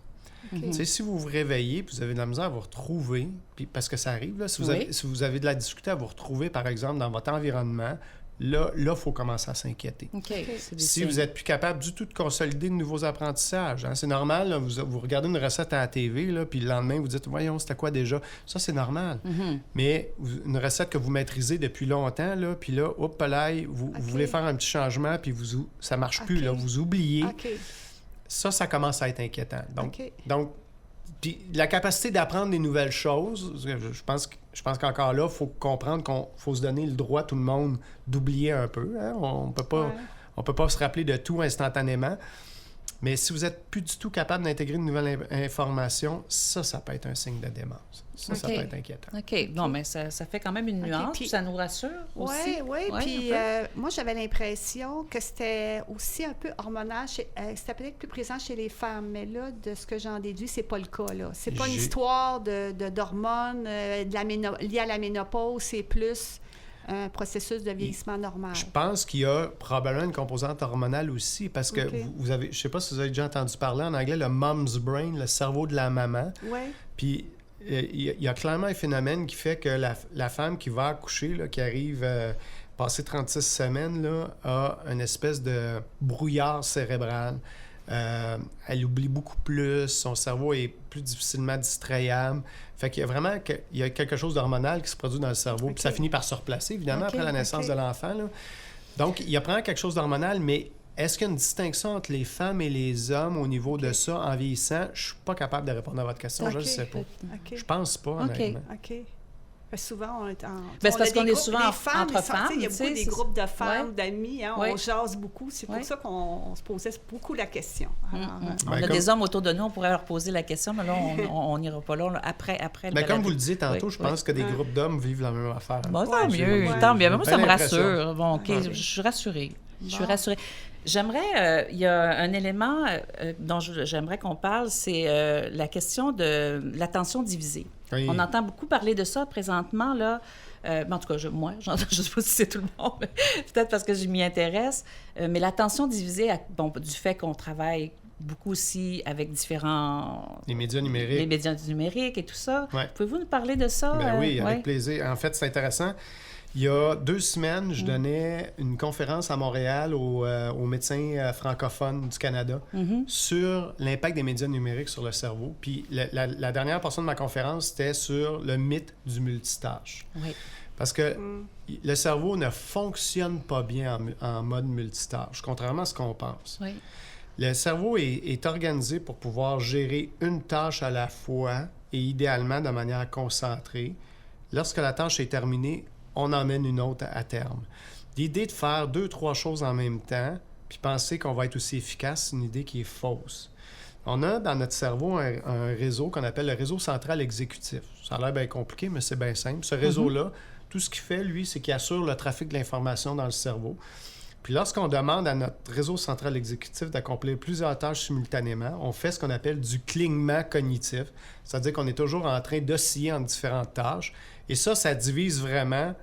Tu sais, si vous vous réveillez puis vous avez de la misère à vous retrouver, puis parce que ça arrive, là, si vous avez de la difficulté à vous retrouver, par exemple, dans votre environnement, là, il faut commencer à s'inquiéter. OK. C'est des Si signes. vous n'êtes plus capable du tout de consolider de nouveaux apprentissages, hein, c'est normal, là, vous regardez une recette à la TV, là, puis le lendemain, vous dites « Voyons, c'était quoi déjà? » Ça, c'est normal. Mais une recette que vous maîtrisez depuis longtemps, là, puis là, hop là, vous voulez faire un petit changement, puis ça ne marche plus, là, vous oubliez. Ça commence à être inquiétant. Donc puis la capacité d'apprendre des nouvelles choses, je pense qu'encore là, il faut comprendre qu'on faut se donner le droit, tout le monde, d'oublier un peu. Hein? On peut pas se rappeler de tout instantanément. Mais si vous n'êtes plus du tout capable d'intégrer de nouvelles informations, ça peut être un signe de démence. Ça peut être inquiétant. OK. Bon, mais ça fait quand même une nuance, puis ça nous rassure aussi. Oui. Puis moi, j'avais l'impression que c'était aussi un peu hormonal. C'était peut-être plus présent chez les femmes, mais là, de ce que j'en déduis, c'est pas le cas. Là. C'est pas une histoire d'hormones liées à la ménopause, c'est plus un processus de vieillissement normal. Je pense qu'il y a probablement une composante hormonale aussi, parce que vous avez, je ne sais pas si vous avez déjà entendu parler en anglais, le mom's brain, le cerveau de la maman. Oui. Puis il y a clairement un phénomène qui fait que la femme qui va accoucher, là, qui arrive passer 36 semaines, là, a une espèce de brouillard cérébral. Elle oublie beaucoup plus, son cerveau est plus difficilement distrayable. Fait qu'il y a vraiment quelque chose d'hormonal qui se produit dans le cerveau. Puis ça finit par se replacer, évidemment, après la naissance de l'enfant. Là. Donc, il y a vraiment quelque chose d'hormonal, mais est-ce qu'il y a une distinction entre les femmes et les hommes au niveau de ça en vieillissant? Je suis pas capable de répondre à votre question, je ne sais pas. Je pense pas, honnêtement. OK. Parce que souvent, on est en... c'est parce qu'on est souvent entre femmes. Il y a beaucoup des groupes de femmes, d'amis, hein, on jase beaucoup. C'est pour ça qu'on se posait beaucoup la question. Alors, on a des hommes autour de nous, on pourrait leur poser la question, mais là, on n'ira pas là. Après le comme vous le disiez tantôt, je pense que des groupes d'hommes vivent la même affaire. Bon, tant mieux, tant mieux. Moi, ça me rassure. Bon, OK, je suis rassurée. J'aimerais, il y a un élément dont j'aimerais qu'on parle, c'est la question de l'attention divisée. Oui. On entend beaucoup parler de ça présentement, là. En tout cas, je ne sais pas si c'est tout le monde, mais peut-être parce que je m'y intéresse. Mais l'attention divisée, du fait qu'on travaille beaucoup aussi avec différents... Les médias numériques. Les médias numériques et tout ça. Ouais. Pouvez-vous nous parler de ça? Oui, avec plaisir. En fait, c'est intéressant. Il y a 2 semaines, je donnais une conférence à Montréal aux médecins francophones du Canada sur l'impact des médias numériques sur le cerveau. Puis la dernière portion de ma conférence, c'était sur le mythe du multitâche. Oui. Parce que le cerveau ne fonctionne pas bien en mode multitâche, contrairement à ce qu'on pense. Oui. Le cerveau est organisé pour pouvoir gérer une tâche à la fois et idéalement de manière concentrée. Lorsque la tâche est terminée, on emmène une autre à terme. L'idée de faire 2-3 choses en même temps, puis penser qu'on va être aussi efficace, c'est une idée qui est fausse. On a dans notre cerveau un réseau qu'on appelle le réseau central exécutif. Ça a l'air bien compliqué, mais c'est bien simple. Ce réseau-là, tout ce qu'il fait, lui, c'est qu'il assure le trafic de l'information dans le cerveau. Puis lorsqu'on demande à notre réseau central exécutif d'accomplir plusieurs tâches simultanément, on fait ce qu'on appelle du clignement cognitif. C'est-à-dire qu'on est toujours en train d'osciller entre différentes tâches. Et ça divise vraiment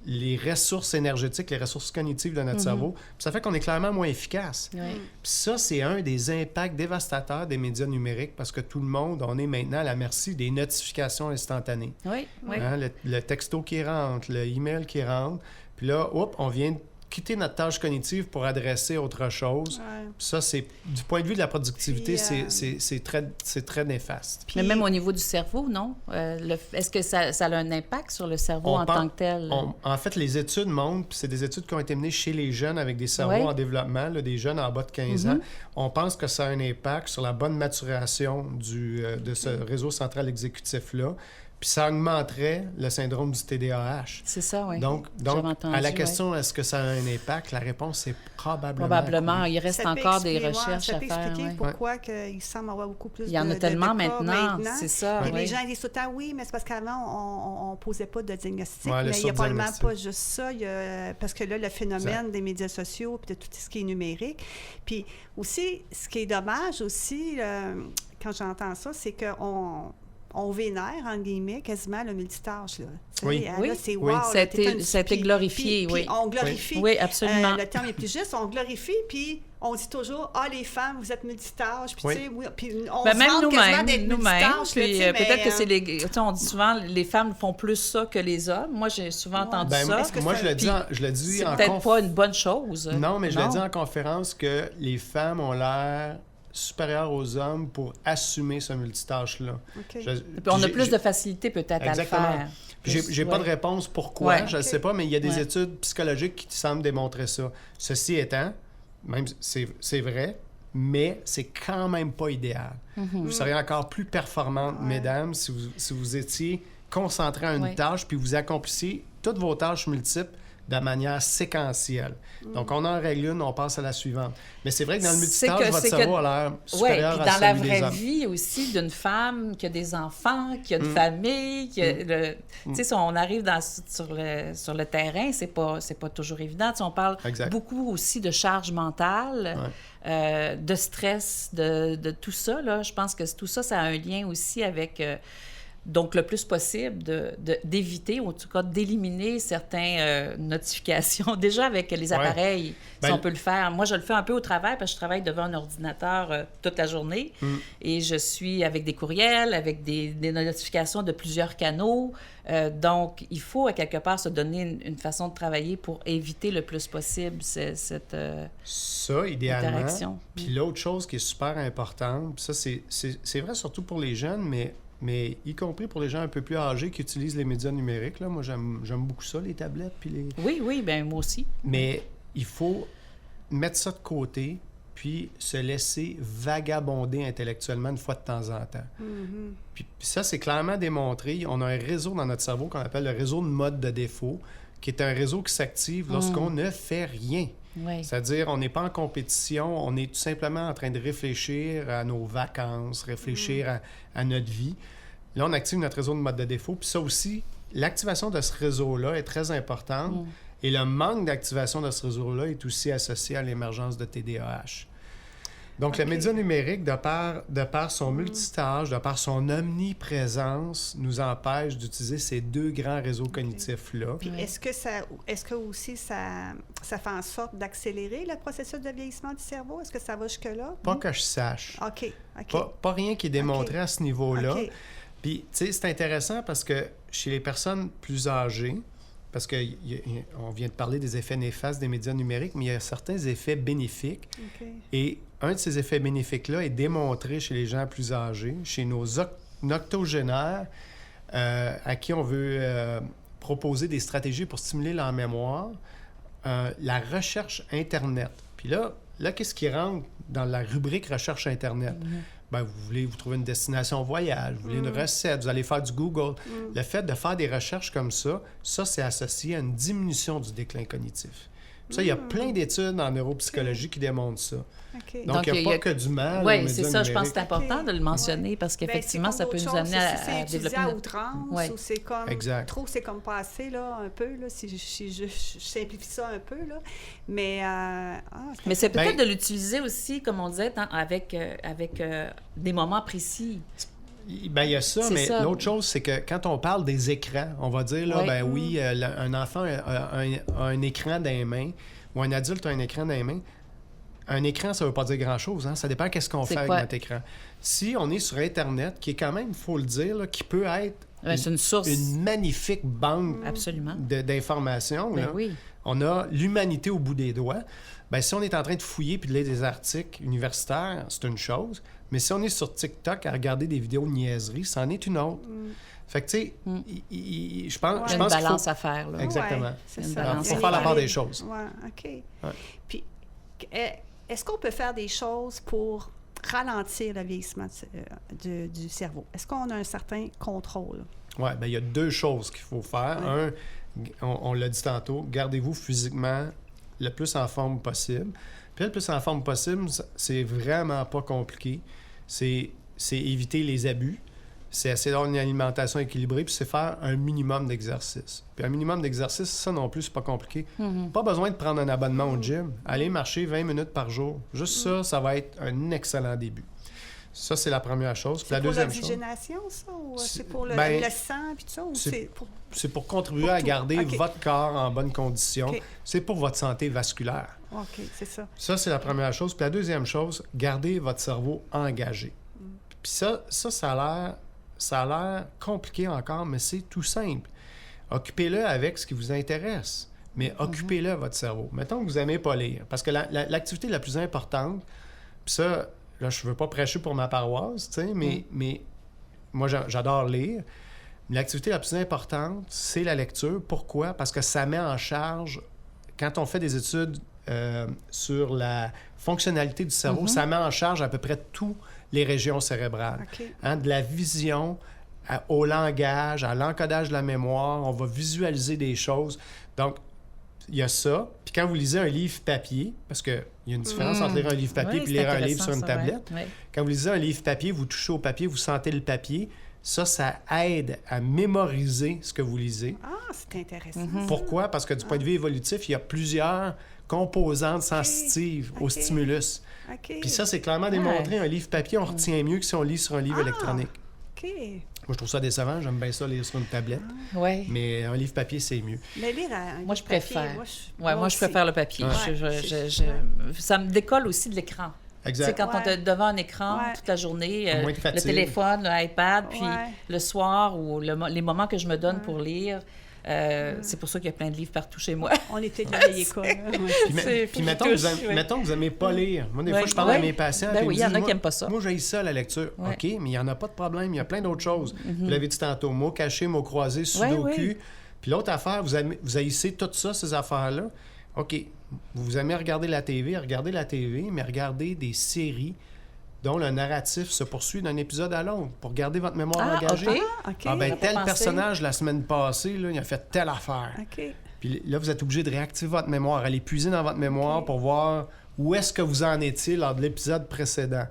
les ressources énergétiques, les ressources cognitives de notre cerveau. Puis ça fait qu'on est clairement moins efficace. Oui. Puis ça, c'est un des impacts dévastateurs des médias numériques parce que tout le monde, on est maintenant à la merci des notifications instantanées. Oui, oui. Hein, le texto qui rentre, le email qui rentre. Puis là, on vient de quitter notre tâche cognitive pour adresser autre chose. Ouais. Ça, c'est du point de vue de la productivité, c'est très néfaste. Mais même au niveau du cerveau, non? Est-ce que ça a un impact sur le cerveau en tant que tel? En fait, les études montrent, puis c'est des études qui ont été menées chez les jeunes avec des cerveaux en développement, là, des jeunes en bas de 15 ans. On pense que ça a un impact sur la bonne maturation de ce réseau central exécutif-là. Puis ça augmenterait le syndrome du TDAH. C'est ça, oui. Donc entendu, à la question, est-ce que ça a un impact? La réponse, c'est probablement. Probablement. Il reste encore des recherches à faire. Ça peut expliquer pourquoi il semble avoir beaucoup plus de. Il y en a tellement maintenant, c'est ça. Et les gens disent tout le temps, oui, mais c'est parce qu'avant, on ne posait pas de diagnostic. Ouais, mais il n'y a probablement pas juste ça. Parce que là, le phénomène des médias sociaux puis de tout ce qui est numérique. Puis aussi, ce qui est dommage aussi, quand j'entends ça, c'est qu'on on vénère, entre guillemets, quasiment le multitâche. Là. Oui. Là, Oui. c'est Oui. wow. Ça a été glorifié, puis oui. on glorifie. Oui, absolument. Le terme est plus juste, on glorifie, puis on dit toujours, les femmes, vous êtes multitâches. Puis, Oui. tu sais, oui, puis on Ben, se même vante quasiment d'être nous-mêmes, multitâches, là, tu puis sais, peut-être mais, que c'est les... Tu sais, on dit souvent, les femmes font plus ça que les hommes. Moi, j'ai souvent entendu Ben, ça. Est-ce que moi, ça- je le dis C'est en peut-être pas une bonne chose. Non, mais je le dis en conférence que les femmes ont l'air supérieures aux hommes pour assumer ce multitâche-là. OK. Puis on a plus de facilité peut-être à le Exactement. faire. J'ai pas de réponse pourquoi, Ouais. je ne sais pas, mais il y a des Ouais. études psychologiques qui semblent démontrer ça. Ceci étant, même c'est vrai, mais c'est quand même pas idéal. Vous seriez encore plus performante, mesdames, si vous étiez concentrées à une tâche puis vous accomplissiez toutes vos tâches multiples de manière séquentielle. Donc, on en règle une, on passe à la suivante. Mais c'est vrai que dans le multitâche, votre cerveau a l'air supérieur puis à dans la celui des vraie hommes. vie aussi d'une femme qui a des enfants, qui a une famille, qui a tu sais, si on arrive sur le terrain, c'est pas toujours évident. Tu sais, on parle Exact. beaucoup aussi de charge mentale, de stress, de tout ça. Là. Je pense que tout ça, ça a un lien aussi avec... donc, le plus possible d'éviter, ou en tout cas d'éliminer certaines notifications. Déjà, avec les appareils, si on peut le faire. Moi, je le fais un peu au travail parce que je travaille devant un ordinateur toute la journée. Et je suis avec des courriels, avec des notifications de plusieurs canaux. Donc, il faut, à quelque part, se donner une façon de travailler pour éviter le plus possible cette Ça, idéalement. interaction. Puis l'autre chose qui est super importante, puis ça, c'est vrai surtout pour les jeunes, mais y compris pour les gens un peu plus âgés qui utilisent les médias numériques. Là. Moi, j'aime beaucoup ça, les tablettes. Puis les... Oui, bien moi aussi. Mais il faut mettre ça de côté, puis se laisser vagabonder intellectuellement une fois de temps en temps. Puis ça, c'est clairement démontré. On a un réseau dans notre cerveau qu'on appelle le réseau de mode de défaut, qui est un réseau qui s'active lorsqu'on ne fait rien. Oui. C'est-à-dire, on n'est pas en compétition, on est tout simplement en train de réfléchir à nos vacances, réfléchir à notre vie. Là, on active notre réseau de mode de défaut. Puis ça aussi, l'activation de ce réseau-là est très importante. Et le manque d'activation de ce réseau-là est aussi associé à l'émergence de TDAH. Donc, le média numérique, de par son multitâche, de par son omniprésence, nous empêche d'utiliser ces deux grands réseaux cognitifs-là. Puis est-ce que aussi ça fait en sorte d'accélérer le processus de vieillissement du cerveau? Est-ce que ça va jusque-là? Pas que je sache. OK. Pas rien qui est démontré à ce niveau-là. OK. Puis, tu sais, c'est intéressant parce que chez les personnes plus âgées, parce qu'on vient de parler des effets néfastes des médias numériques, mais il y a certains effets bénéfiques. OK. Et un de ces effets bénéfiques-là est démontré chez les gens plus âgés, chez nos octogénaires, à qui on veut proposer des stratégies pour stimuler leur mémoire, la recherche Internet. Puis là, qu'est-ce qui rentre dans la rubrique recherche Internet? Ben, vous trouvez une destination voyage, vous voulez une recette, vous allez faire du Google. Le fait de faire des recherches comme ça, c'est associé à une diminution du déclin cognitif. Ça, il y a plein d'études en neuropsychologie qui démontrent ça. OK. Donc, il n'y a pas que du mal. Oui, c'est ça. Je pense que c'est important OK. de le mentionner parce qu'effectivement, Ben, ça peut nous amener à développer utilisé à outrance Ouais. ou c'est comme Exact. trop, c'est comme pas assez, là, un peu, là, si je simplifie ça un peu, là. Mais, Mais c'est peut-être Ben- de l'utiliser aussi, comme on disait, avec des moments précis. Ben, il y a ça, C'est mais ça. l'autre chose, c'est que quand on parle des écrans, on va dire, là, Ouais. ben oui, un enfant a un écran dans les mains, ou un adulte a un écran dans les mains. Un écran, ça ne veut pas dire grand-chose. Hein? Ça dépend qu'est-ce qu'on C'est fait quoi? avec notre écran. Si on est sur Internet, qui est quand même, il faut le dire, là, qui peut être Ouais, c'est une source. une magnifique banque Absolument. d'informations, Ben là. oui. On a l'humanité au bout des doigts. Ben, si on est en train de fouiller puis de lire des articles universitaires, c'est une chose. Mais si on est sur TikTok à regarder des vidéos de niaiseries, c'en est une autre. Fait que, tu sais, je pense, Il y je a une pense qu'il balance faut... à faire. Là. Exactement. Ouais, c'est Une ça. balance. Il faut faire la part des choses. Oui, OK. Ouais. Puis, est-ce qu'on peut faire des choses pour ralentir le vieillissement du cerveau? Est-ce qu'on a un certain contrôle? Oui, bien, il y a deux choses qu'il faut faire. Ouais. On l'a dit tantôt, gardez-vous physiquement le plus en forme possible. Puis le plus en forme possible, c'est vraiment pas compliqué. C'est éviter les abus. C'est essayer d'avoir une alimentation équilibrée, puis c'est faire un minimum d'exercice. Puis un minimum d'exercice, ça non plus, c'est pas compliqué. Pas besoin de prendre un abonnement au gym. Aller marcher 20 minutes par jour. Juste ça va être un excellent début. Ça, c'est la première chose. Puis la pour deuxième chose, l'oxygénation, ça? Ou c'est pour le sang, puis tout ça? Ou c'est pour contribuer à garder votre corps en bonne condition. OK. C'est pour votre santé vasculaire. OK, c'est ça. Ça, c'est la première chose. Puis la deuxième chose, gardez votre cerveau engagé. Puis ça a l'air compliqué encore, mais c'est tout simple. Occupez-le avec ce qui vous intéresse, mais occupez-le, votre cerveau. Mettons que vous n'aimez pas lire, parce que l'activité la plus importante, puis ça, là, je ne veux pas prêcher pour ma paroisse, tu sais, mais moi, j'adore lire. L'activité la plus importante, c'est la lecture. Pourquoi? Parce que ça met en charge, quand on fait des études sur la fonctionnalité du cerveau, ça met en charge à peu près toutes les régions cérébrales. OK. Hein, de la vision au langage, à l'encodage de la mémoire, on va visualiser des choses. Donc, il y a ça. Puis quand vous lisez un livre papier, parce qu'il y a une différence entre lire un livre papier et lire un livre sur une tablette. Ouais. Quand vous lisez un livre papier, vous touchez au papier, vous sentez le papier. Ça aide à mémoriser ce que vous lisez. Ah, c'est intéressant. Pourquoi? Parce que du point de vue évolutif, il y a plusieurs composantes sensitives au stimulus. OK. Puis ça, c'est clairement démontré. Un livre papier, on retient mieux que si on lit sur un livre électronique. OK. Moi, je trouve ça décevant. J'aime bien ça lire sur une tablette. Ouais. Mais un livre papier, c'est mieux. Mais lire Moi, je préfère. Moi, Moi, je préfère le papier. Ouais. Ça me décolle aussi de l'écran. Exact. Tu sais, quand on est devant un écran toute la journée, Moins de le fatigue. téléphone, l'iPad, puis Ouais. le soir ou les moments que je me donne pour lire, c'est pour ça qu'il y a plein de livres partout chez moi. On était de la vieille école. Ouais. Puis mettons que vous n'aimez pas lire. Moi, des fois, je parle à mes patients. Ben puis oui, ils il y me en a disent, qui n'aiment pas ça. Moi, j'haïs ça, la lecture. Ouais. OK, mais il n'y en a pas de problème. Il y a plein d'autres choses. Vous l'avez dit tantôt, mots cachés, mots croisés, sudoku. oui. Puis l'autre affaire, vous haïssez tout ça, ces affaires-là. OK, vous aimez regarder la TV, mais regardez des séries dont le narratif se poursuit d'un épisode à l'autre pour garder votre mémoire engagée. OK. OK. Ah ben, Pas tel pensé. personnage, la semaine passée, là, il a fait telle affaire. OK. Puis là, vous êtes obligé de réactiver votre mémoire, aller puiser dans votre mémoire pour voir où est-ce que vous en étiez lors de l'épisode précédent.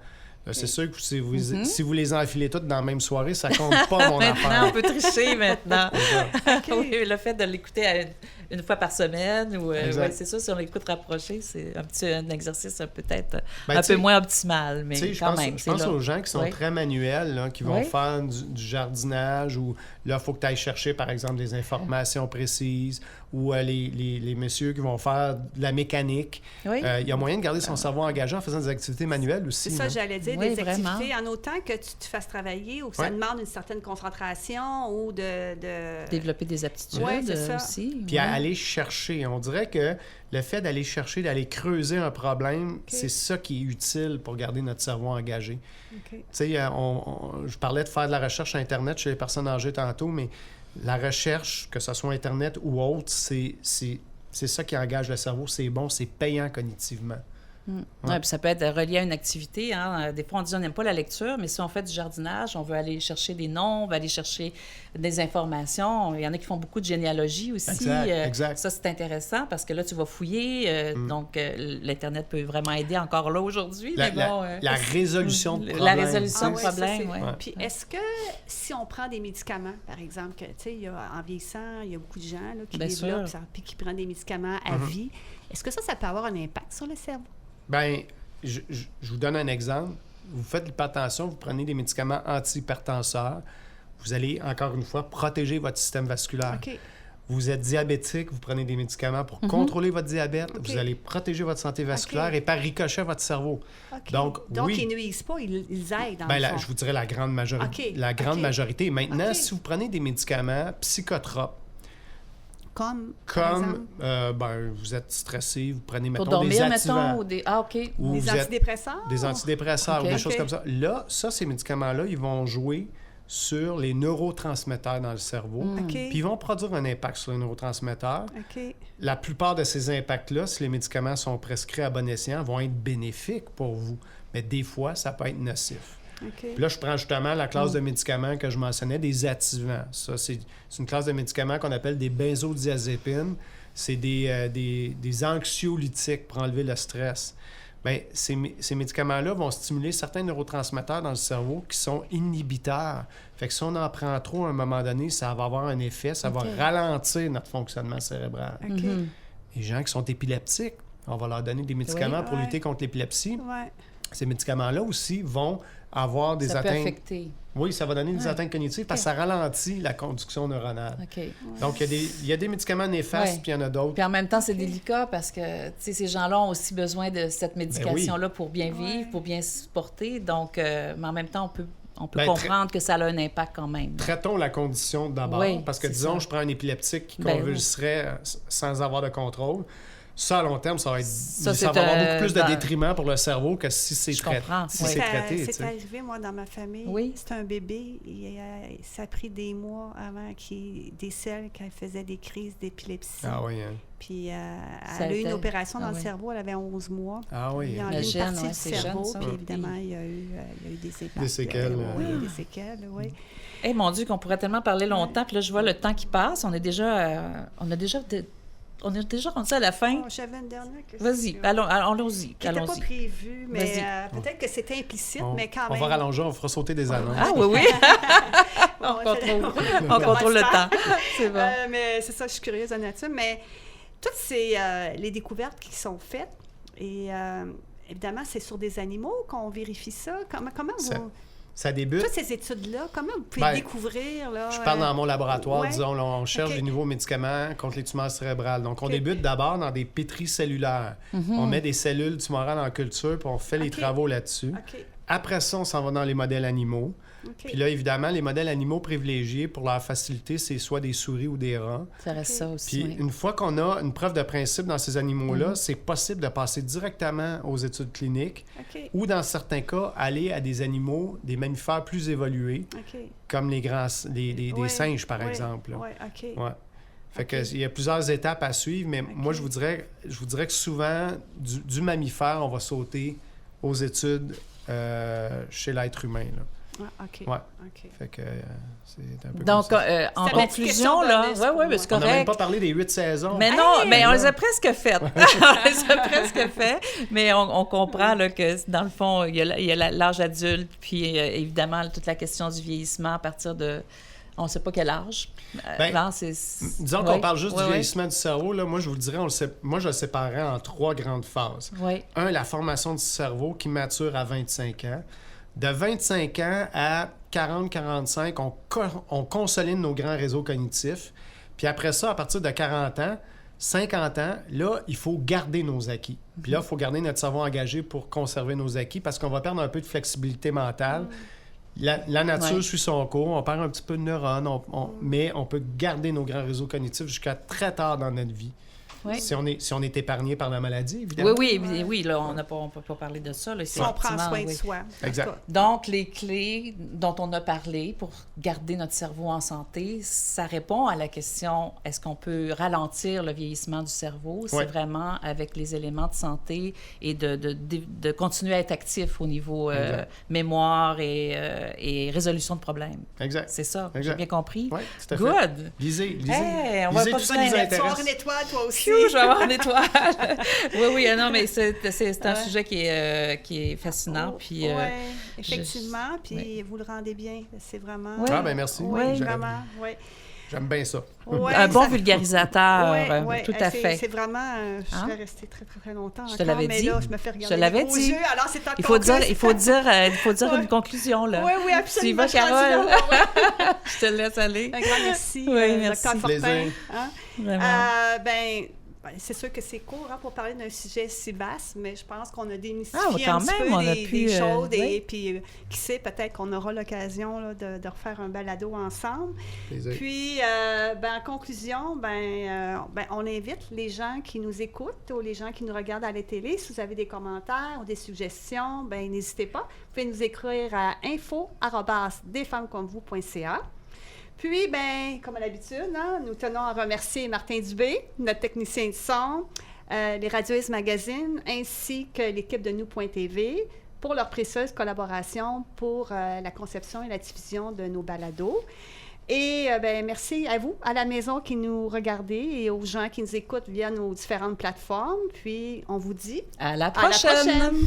Là, c'est sûr que si vous les enfilez toutes dans la même soirée, ça compte pas, mon Maintenant, affaire. on peut tricher maintenant. OK. Oui, le fait de l'écouter une fois par semaine, ou Exact. c'est sûr, si on l'écoute rapproché, c'est un exercice peut-être Ben, un tu sais, peu moins optimal, mais Tu sais, quand même. je pense là. aux gens qui sont Oui. très manuels, là, qui vont Oui. faire du jardinage, ou là, il faut que tu ailles chercher, par exemple, des informations précises, ou les messieurs qui vont faire de la mécanique. Oui. Il y a moyen de garder son cerveau engagé en faisant des activités manuelles aussi. C'est ça, là. j'allais dire, Oui, des vraiment. activités, en autant que tu te fasses travailler ou que ça Ouais. demande une certaine concentration ou de... Développer des aptitudes Ouais, c'est ça. aussi. Puis à oui. aller chercher. On dirait que le fait d'aller chercher, d'aller creuser un problème, c'est ça qui est utile pour garder notre cerveau engagé. OK. Tu sais, je parlais de faire de la recherche sur Internet chez les personnes âgées tantôt, mais la recherche, que ce soit Internet ou autre, c'est ça qui engage le cerveau. C'est bon, c'est payant cognitivement. Ouais, puis ça peut être relié à une activité. Hein. Des fois, on dit on n'aime pas la lecture, mais si on fait du jardinage, on veut aller chercher des noms, on veut aller chercher des informations. Il y en a qui font beaucoup de généalogie aussi. Exact. Ça, c'est intéressant parce que là, tu vas fouiller. Donc, l'Internet peut vraiment aider encore là aujourd'hui. La résolution de problèmes. La résolution de Ah ouais, ça, problèmes, c'est- oui. Puis est-ce que si on prend des médicaments, par exemple, que tu sais, il y a, en vieillissant, il y a beaucoup de gens là, qui Bien développent sûr. ça, puis qui prennent des médicaments à vie, est-ce que ça peut avoir un impact sur le cerveau? Bien, je vous donne un exemple. Vous faites l'hypertension, vous prenez des médicaments antihypertenseurs. Vous allez, encore une fois, protéger votre système vasculaire. OK. Vous êtes diabétique, vous prenez des médicaments pour contrôler votre diabète. OK. Vous allez protéger votre santé vasculaire et par ricochet votre cerveau. OK. Donc, oui. ils nuisent pas, ils aident dans Ben, le fond. je vous dirais la grande majorité. OK. La grande OK. majorité. Maintenant, OK. si vous prenez des médicaments psychotropes, Comme, par exemple, ben, vous êtes stressé, vous prenez, Pour mettons, des dormir, activants. mettons, ou des... Ah, OK. ou des vous êtes- antidépresseurs? des antidépresseurs OK. ou des choses OK. comme ça. Là, ces médicaments-là, ils vont jouer sur les neurotransmetteurs dans le cerveau. OK. Puis ils vont produire un impact sur les neurotransmetteurs. OK. La plupart de ces impacts-là, si les médicaments sont prescrits à bon escient, vont être bénéfiques pour vous. Mais des fois, ça peut être nocif. OK. Puis là, je prends justement la classe de médicaments que je mentionnais, des activants. Ça, c'est une classe de médicaments qu'on appelle des benzodiazépines. C'est des anxiolytiques pour enlever le stress. Bien, ces médicaments-là vont stimuler certains neurotransmetteurs dans le cerveau qui sont inhibiteurs. Fait que si on en prend trop à un moment donné, ça va avoir un effet, ça va ralentir notre fonctionnement cérébral. OK. Les gens qui sont épileptiques, on va leur donner des médicaments pour Ouais. lutter contre l'épilepsie. Ouais. ces médicaments-là aussi vont avoir des Ça peut atteintes... affecter. Oui, ça va donner des atteintes cognitives parce que ça ralentit la conduction neuronale. OK. Donc, il y a des médicaments néfastes, Ouais. puis il y en a d'autres. Puis en même temps, c'est délicat parce que, tu sais, ces gens-là ont aussi besoin de cette médication-là pour bien vivre, pour bien se porter. Donc, mais en même temps, on peut comprendre que ça a un impact quand même. Traitons la condition d'abord, Oui, parce que, c'est disons, ça. je prends un épileptique qui Ben convulserait sans avoir de contrôle. Ça, à long terme, ça va c'est avoir beaucoup plus de détriment pour le cerveau que si c'est comprends, si oui. c'est traité. tu C'est sais. arrivé, moi, dans ma famille. Oui. C'était un bébé. Ça a pris des mois avant qu'il décèle quand elle faisait des crises d'épilepsie. Ah oui, hein. Puis Ça elle a eu était- une opération dans ah le oui. cerveau. Elle avait 11 mois. Ah oui, Ils ont hein. enlevé une jeune, partie ouais, du c'est cerveau. jeune, ça. Puis évidemment, il y a eu des impacts. Des séquelles. Oui, des séquelles, oui. Eh mon Dieu, qu'on pourrait tellement parler longtemps. Puis là, je vois le temps qui passe. On est déjà rendu à la fin. Oh, j'avais une dernière question. Vas-y, allons-y. Qui n'était pas Allons-y. prévu, mais Vas-y. peut-être que c'était implicite, On, mais quand on même. va rallonger, on fera sauter des annonces. Ah oui, oui. Bon, On contrôle le temps. C'est bon. Mais c'est ça, je suis curieuse de nature. Mais toutes ces les découvertes qui sont faites, et évidemment, c'est sur des animaux qu'on vérifie ça. Comment vous... Ça débute. Toutes ces études-là, comment vous pouvez Ben, découvrir? Là, Je parle dans mon laboratoire, ouais. disons, là, on cherche OK. des nouveaux médicaments contre les tumeurs cérébrales. Donc, on OK. débute d'abord dans des pétris cellulaires. On met des cellules tumorales en culture, puis on fait les OK. travaux là-dessus. OK. Après ça, on s'en va dans les modèles animaux. OK. Puis là, évidemment, les modèles animaux privilégiés, pour leur facilité, c'est soit des souris ou des rats. Ça reste ça aussi. Puis oui. une fois qu'on a une preuve de principe dans ces animaux-là, c'est possible de passer directement aux études cliniques OK. ou, dans certains cas, aller à des animaux, des mammifères plus évolués, OK. comme des Ouais, singes, par ouais, exemple. là. ouais, OK. Ouais. Fait OK. que il y a plusieurs étapes à suivre, mais moi, je vous dirais que souvent, du mammifère, on va sauter aux études chez l'être humain. Là. Ah, OK. Ouais. OK. Fait que c'est un peu Donc, comme ça. en C'était ma petite conclusion, question là, bonus oui, pour oui, moi. c'est On n'a même correct. pas parlé des 8 saisons. Mais non, Hey! mais on les a presque faites. On les a presque faites. Mais on comprend là, que, dans le fond, il y a l'âge adulte, puis évidemment, toute la question du vieillissement à partir de... On ne sait pas quel âge. Ben, Là, c'est... Disons qu'on Ouais, parle juste ouais, du ouais. vieillissement du cerveau. Là, moi, je vous le dirais, moi, je le séparerais en 3 grandes phases. Oui. Un, la formation du cerveau qui mature à 25 ans. De 25 ans à 40-45, on consolide nos grands réseaux cognitifs. Puis après ça, à partir de 40 ans, 50 ans, là, il faut garder nos acquis. Puis là, il faut garder notre cerveau engagé pour conserver nos acquis parce qu'on va perdre un peu de flexibilité mentale. La nature Ouais. suit son cours, on perd un petit peu de neurones, mais on peut garder nos grands réseaux cognitifs jusqu'à très tard dans notre vie. Oui. Si on est épargné par la maladie, évidemment. Oui, là, on ne peut pas parler de ça. Là, Si on prend soin de oui. soi. Exact. En tout cas, Donc, les clés dont on a parlé pour garder notre cerveau en santé, ça répond à la question, est-ce qu'on peut ralentir le vieillissement du cerveau? C'est Ouais. vraiment avec les éléments de santé et de continuer à être actif au niveau Exact. mémoire et résolution de problèmes. Exact. C'est ça, Exact. j'ai bien compris? Oui, tout à fait. Good! Lisez. Hey, on va lisez pas tout ce finir qui vous là-dessus. tu vas avoir intéresse. une étoile, toi aussi. Phew, je vais avoir une étoile. oui, non, mais c'est un Ouais. sujet qui est fascinant. Puis, Oui, effectivement. Puis oui. vous le rendez bien. C'est vraiment... Oui. Ah, ben merci. Oui, Oui. vraiment. Oui. J'aime bien ça. Ouais, un bon ça- vulgarisateur, Ouais, ouais, tout à fait. C'est vraiment... je Hein? vais rester très, très, très longtemps Je te encore, l'avais mais dit. là, je me fais regarder Je l'avais les gros dit. yeux, alors c'est encore Il faut dire, plus. il faut dire Ouais. une conclusion, là. Oui, oui, absolument. Tu y vas, je suis rendue Carole? là, ouais. Je te laisse aller. Un grand merci, Oui, merci. Dr. Fortin. Plaisir. Hein? Vraiment. Ben, c'est sûr que c'est court pour parler d'un sujet si vaste, mais je pense qu'on a démystifié quand un petit même, peu on a des pu, choses. oui. Et puis, qui sait, peut-être qu'on aura l'occasion là, de refaire un balado ensemble. Plaisir. Puis, en conclusion, on invite les gens qui nous écoutent ou les gens qui nous regardent à la télé. Si vous avez des commentaires ou des suggestions, n'hésitez pas. Vous pouvez nous écrire à info@desfemmescomvous.ca. Puis, comme à l'habitude, hein, nous tenons à remercier Martin Dubé, notre technicien de son, les Radioistes Magazine, ainsi que l'équipe de Nous.tv pour leur précieuse collaboration pour la conception et la diffusion de nos balados. Et merci à vous, à la maison qui nous regardez et aux gens qui nous écoutent via nos différentes plateformes. Puis, on vous dit À la à la prochaine! prochaine!